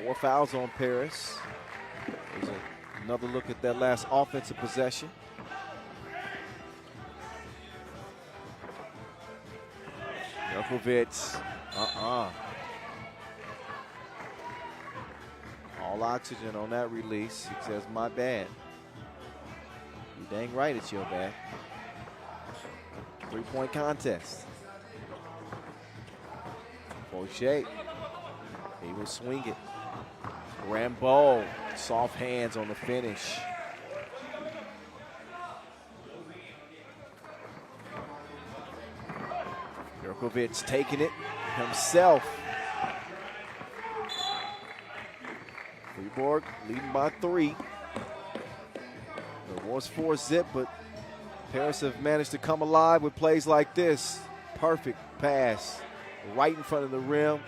4 fouls on Paris. There's another look at that last offensive possession. Jurkovic, all oxygen on that release. He says, my bad. You dang right it's your bad. 3-point contest. Fauché, he will swing it. Rambo, soft hands on the finish. Jurkovic taking it himself. Fribourg leading by 3. It was 4-zip, but Paris have managed to come alive with plays like this. Perfect pass right in front of the rim.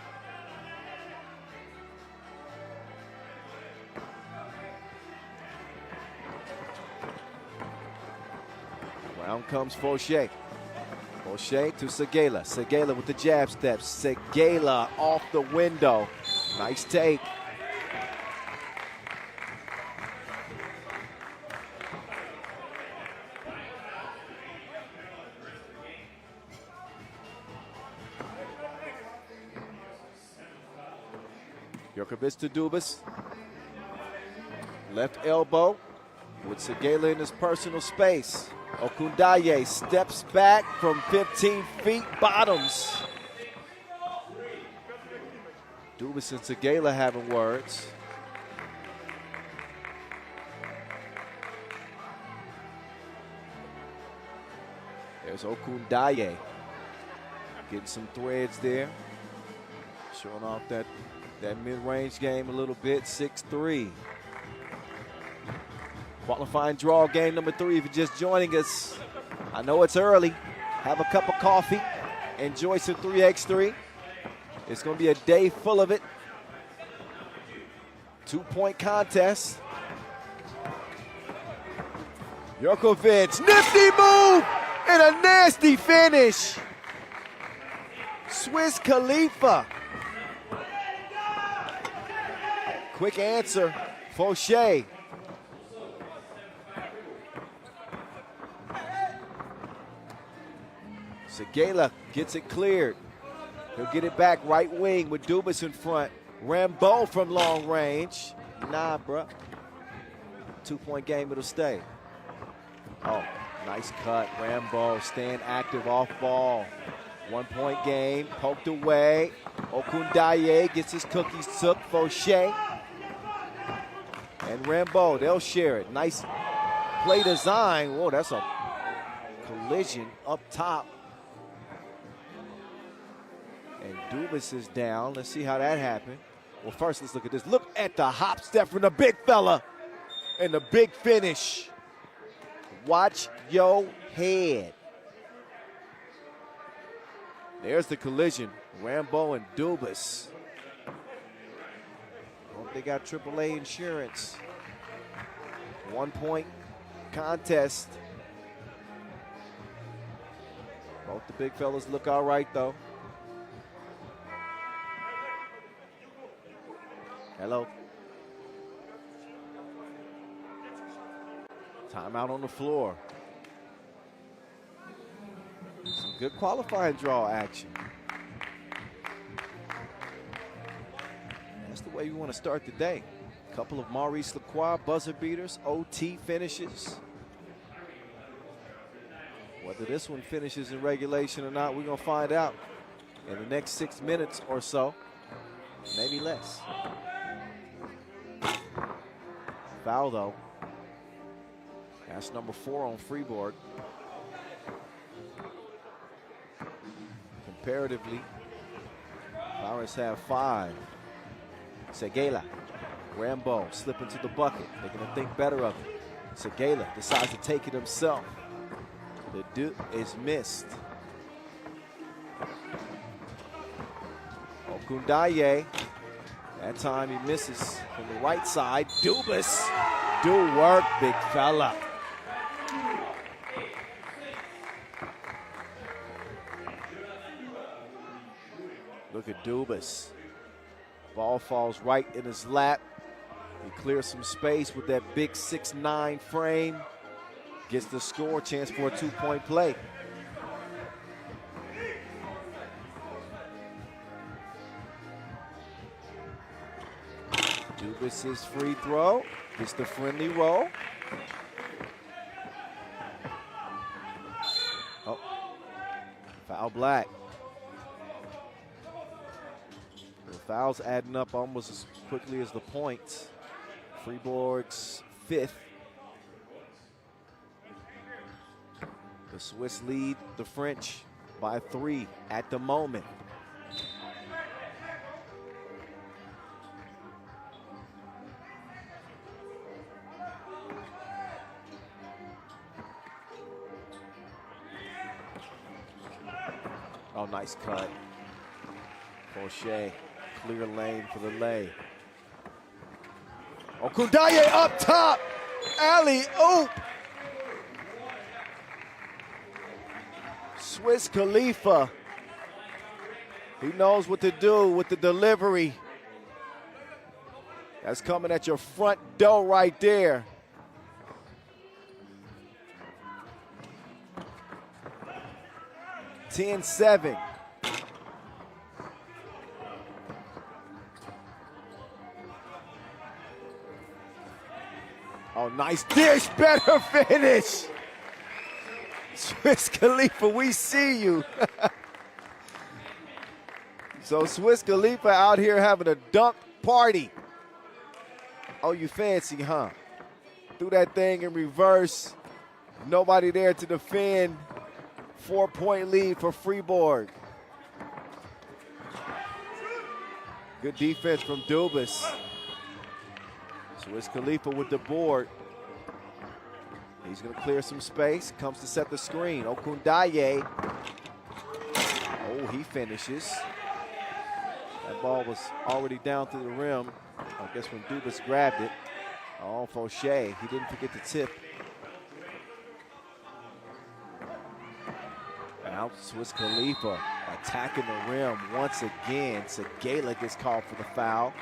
Round comes Fauché. Fauché to Segela. Segela with the jab steps. Segela off the window. Nice take. Jurkovic to Dubas. Left elbow with Segela in his personal space. Okundaye steps back from 15 feet, bottoms. Dubas and Segela having words. There's Okundaye getting some threads there. Showing off that mid-range game a little bit, 6'3". Qualifying draw game number 3 if you're just joining us. I know it's early. Have a cup of coffee. Enjoy some 3x3. It's going to be a day full of it. 2-point contest. Jurkovic, nifty move and a nasty finish. Swiss Khalifa. Quick answer, Fauché. Segela gets it cleared. He'll get it back right wing with Dubas in front. Rambo from long range. Nah, bruh. 2-point game, it'll stay. Oh, nice cut. Rambo staying active off ball. 1-point game, poked away. Okundaye gets his cookies took. Fauché and Rambo, they'll share it. Nice play design. Whoa, that's a collision up top. And Dubas is down. Let's see how that happened. Well, first, let's look at this. Look at the hop step from the big fella and the big finish. Watch your head. There's the collision. Rambo and Dubas. Hope they got AAA insurance. 1-point contest. Both the big fellas look all right, though. Hello. Timeout on the floor. Some good qualifying draw action. That's the way you want to start the day. A couple of Maurice Lacroix buzzer beaters, OT finishes. Whether this one finishes in regulation or not, we're going to find out in the next 6 minutes or so, maybe less. Foul, though. That's number 4 on Fribourg. Comparatively, Pirates have 5. Segala, Rambo slipping to the bucket. They're going to think better of it. Segala decides to take it himself. The Duke is missed. Okundaye, that time he misses from the right side. Dubas, do work, big fella. Look at Dubas. Ball falls right in his lap. He clears some space with that big 6'9" frame. Gets the score, chance for a 2-point play. Dubas' free throw. Gets the friendly roll. Oh, foul Black. The fouls adding up almost as quickly as the points. Fribourg's 5th. The Swiss lead the French by 3 at the moment. Oh, nice cut. Fauché, clear lane for the lay. Okundaye up top. Alley-oop. Swiss Khalifa. He knows what to do with the delivery. That's coming at your front door right there. (10-7). Oh, nice dish, better finish. Swiss Khalifa, we see you. So Swiss Khalifa out here having a dunk party. Oh, you fancy, huh? Threw that thing in reverse. Nobody there to defend. 4-point lead for Fribourg. Good defense from Dubas. Swiss Khalifa with the board. He's going to clear some space. Comes to set the screen. Okundaye. Oh, he finishes. That ball was already down through the rim. I guess when Dubas grabbed it. Oh, Fauché. He didn't forget to tip. Now Swiss Khalifa attacking the rim once again. Segala gets called for the foul.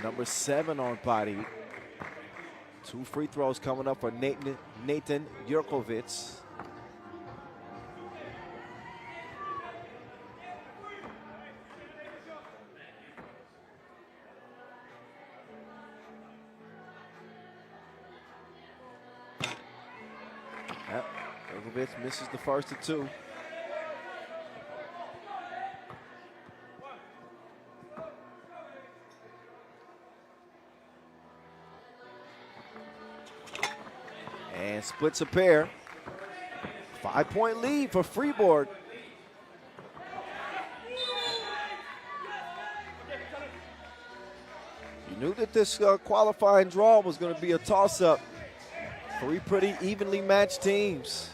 Number 7 on body. 2 free throws coming up for Nathan Jurkovic. Yep, Jurkovic misses the first of 2. And splits a pair. 5-point lead for Fribourg. You knew that this qualifying draw was going to be a toss-up. 3 pretty evenly matched teams.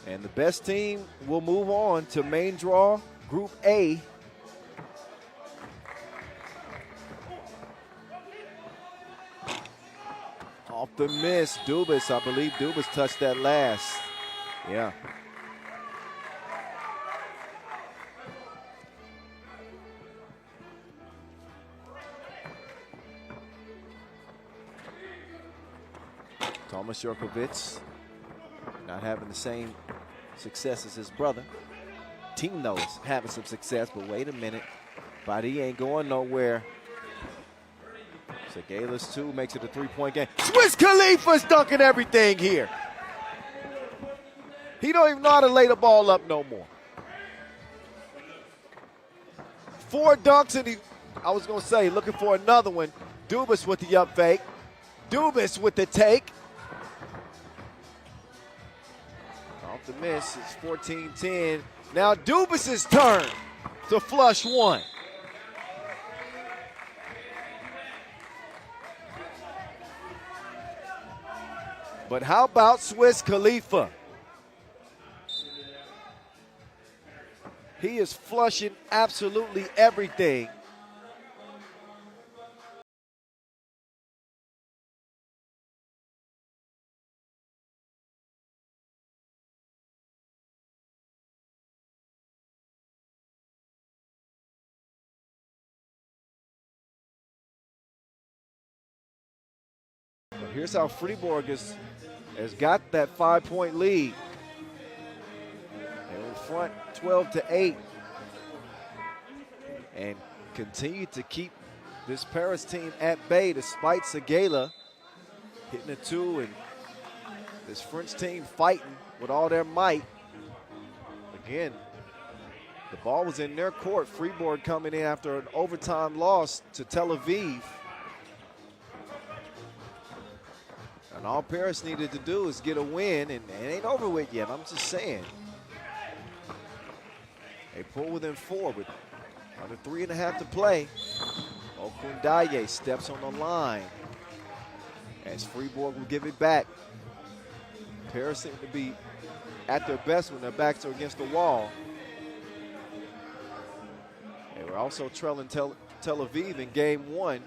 And the best team will move on to main draw, Group A. Off the miss, Dubas. I believe Dubas touched that last. Yeah. Thomas Jurkovic not having the same success as his brother. Team knows having some success, but wait a minute. Body ain't going nowhere. Segala's 2 makes it a 3-point game. Swiss Khalifa's dunking everything here. He don't even know how to lay the ball up no more. 4 dunks and I was going to say, looking for another one. Dubas with the up fake. Dubas with the take. Off the miss, it's 14-10. Now Dubas' turn to flush one. But how about Swiss Khalifa? He is flushing absolutely everything. Here's how Fribourg has got that 5-point lead. They're in front 12-8. And continue to keep this Paris team at bay despite Segala hitting a 2 and this French team fighting with all their might. Again, the ball was in their court. Fribourg coming in after an overtime loss to Tel Aviv. And all Paris needed to do is get a win, and it ain't over with yet. I'm just saying. They pull within 4 with under 3.5 to play. Okundaye steps on the line as Fribourg will give it back. Paris seem to be at their best when their backs are against the wall. They were also trailing Tel Aviv in game 1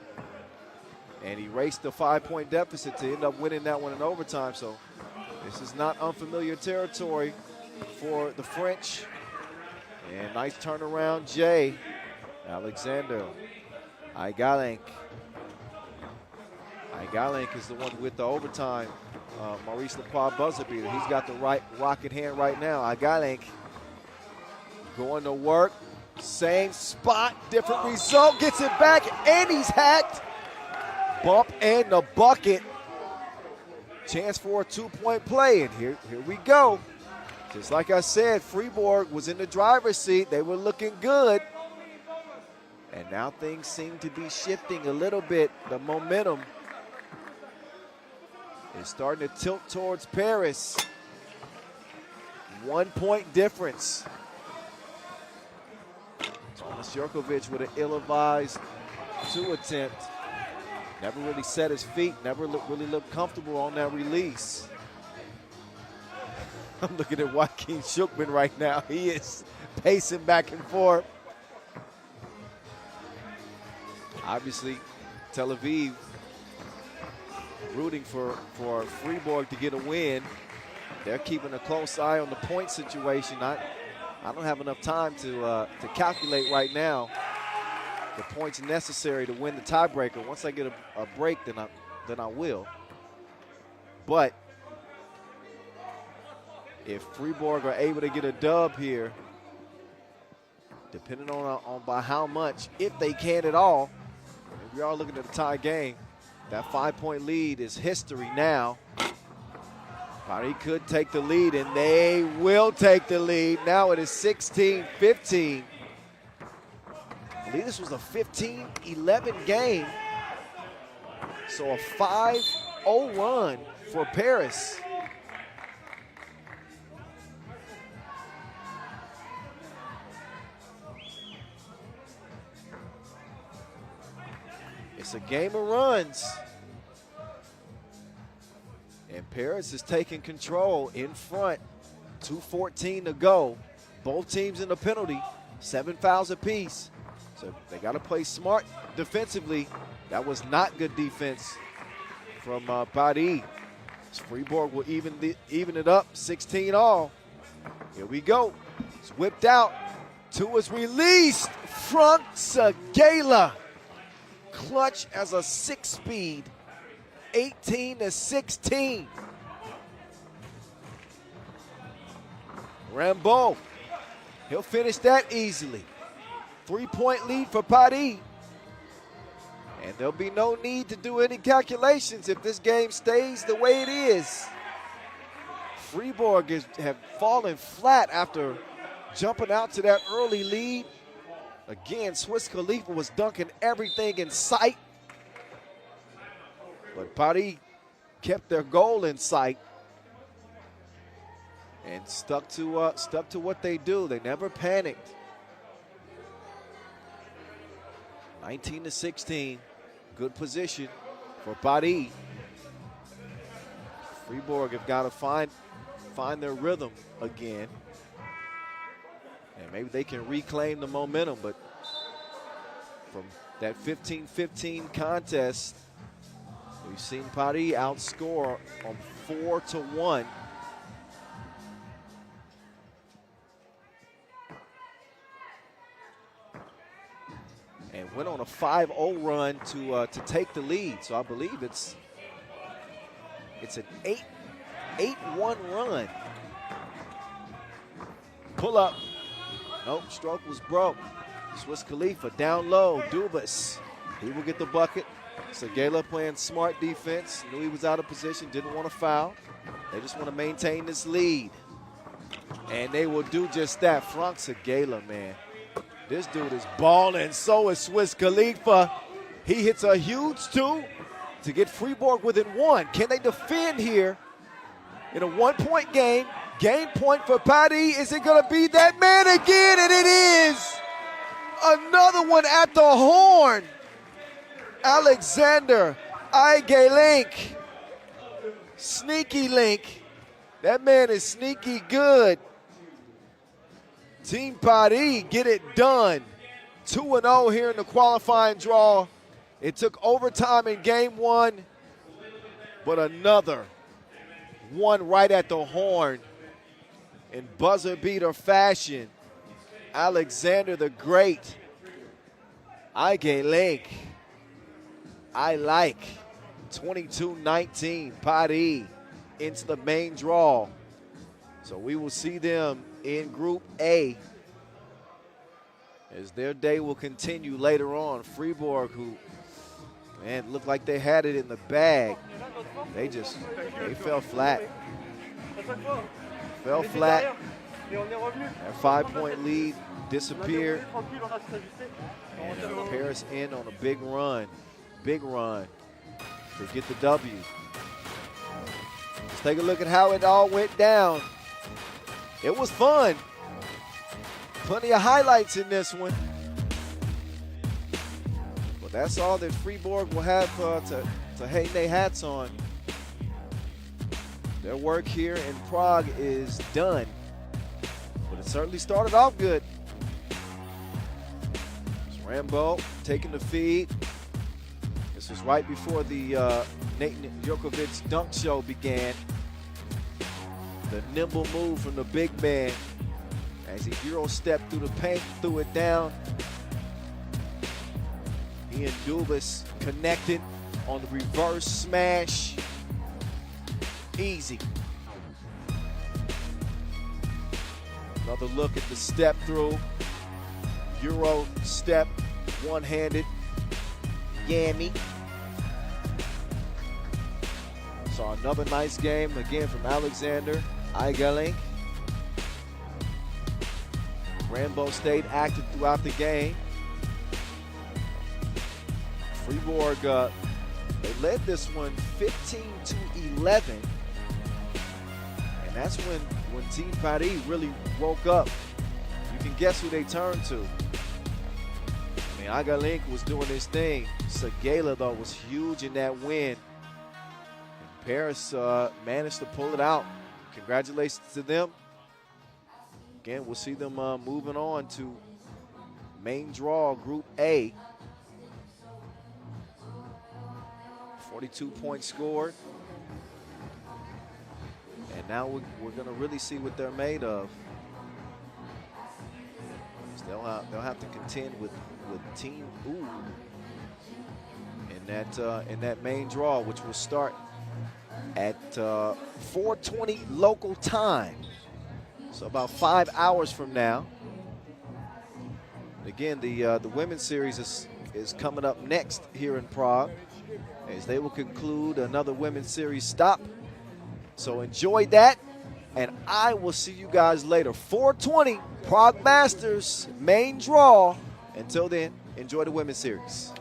and erased the 5-point deficit to end up winning that one in overtime. So this is not unfamiliar territory for the French. And nice turnaround, Jay. Alexander Aigalenk. Aigalenk is the one with the overtime. Maurice Lacroix buzzer beater. He's got the right rocket hand right now. Aigalenk going to work. Same spot, different result. Gets it back, and he's hacked. Bump and the bucket. Chance for a 2-point play, and here we go. Just like I said, Fribourg was in the driver's seat. They were looking good. And now things seem to be shifting a little bit. The momentum is starting to tilt towards Paris. 1-point difference. Thomas Jurkovic with an ill-advised 2 attempt. Never really set his feet, never really looked comfortable on that release. I'm looking at Joaquin Schuchman right now. He is pacing back and forth. Obviously, Tel Aviv rooting for Fribourg to get a win. They're keeping a close eye on the point situation. I don't have enough time to calculate right now the points necessary to win the tiebreaker. Once I get a break, then I will. But if Fribourg are able to get a dub here, depending on by how much, if they can at all, we are looking at a tie game. That 5-point lead is history now. Paris could take the lead, and they will take the lead. Now it is 16-15. I believe this was a 15-11 game. So a 5-0 run for Paris. It's a game of runs. And Paris is taking control in front. 2:14 to go. Both teams in the penalty. 7 fouls apiece. So they got to play smart defensively. That was not good defense from Paris. Fribourg will even it up, 16 all. Here we go. It's whipped out. 2 is released. Frank Segala. Clutch as a 6-speed. 18-16. Rambeau. He'll finish that easily. 3-point lead for Paris. And there'll be no need to do any calculations if this game stays the way it is. Fribourg have fallen flat after jumping out to that early lead. Again, Swiss Khalifa was dunking everything in sight. But Paris kept their goal in sight and stuck to what they do. They never panicked. 19-16, good position for Paris. Fribourg have got to find their rhythm again. And maybe they can reclaim the momentum, but from that 15-15 contest, we've seen Paris outscore on 4-1. And went on a 5-0 run to take the lead. So I believe it's an 8-1 run. Pull up. Nope, stroke was broke. Swiss Khalifa down low. Dubas. He will get the bucket. Segela playing smart defense. Knew he was out of position, didn't want to foul. They just want to maintain this lead. And they will do just that. Frank Segela, man. This dude is balling. So is Swiss Khalifa. He hits a huge two to get Fribourg within one. Can they defend here in a one-point game? Game point for Paris. Is it going to be that man again? And it is. Another one at the horn. Alexander Igelink. Sneaky Link. That man is sneaky good. Team Paris get it done. 2-0 here in the qualifying draw. It took overtime in game one, but another one right at the horn in buzzer beater fashion. Alexander the Great. Igelink. I like 22-19 Paris into the main draw. So we will see them in Group A as their day will continue later on. Fribourg, who, man, looked like they had it in the bag. They fell flat. Fell flat. Their 5-point lead disappeared. And Paris in on a big run to get the W. Let's take a look at how it all went down. It was fun. Plenty of highlights in this one. But that's all that Fribourg will have to hang their hats on. Their work here in Prague is done. But it certainly started off good. Rambo taking the feed. This was right before the Nathan Djokovic dunk show began. The nimble move from the big man as he Euro stepped through the paint, threw it down. He and Dubas connected on the reverse smash. Easy. Another look at the step through. Euro step, one-handed. Yammy. Saw another nice game again from Alexander Igelink. Rambo stayed active throughout the game. Fribourg, they led this one 15-11. And that's when Team Paris really woke up. You can guess who they turned to. I mean, Igelink was doing his thing. Segela, though, was huge in that win. And Paris managed to pull it out. Congratulations to them. Again, we'll see them moving on to main draw, Group A. 42 points scored. And now we're going to really see what they're made of. They'll have to contend with Team U in that main draw, which will start at 4:20 local time. So about 5 hours from now. Again, the women's series is coming up next here in Prague, as they will conclude another women's series stop. So enjoy that, and I will see you guys later. 4:20 Prague Masters main draw. Until then, enjoy the women's series.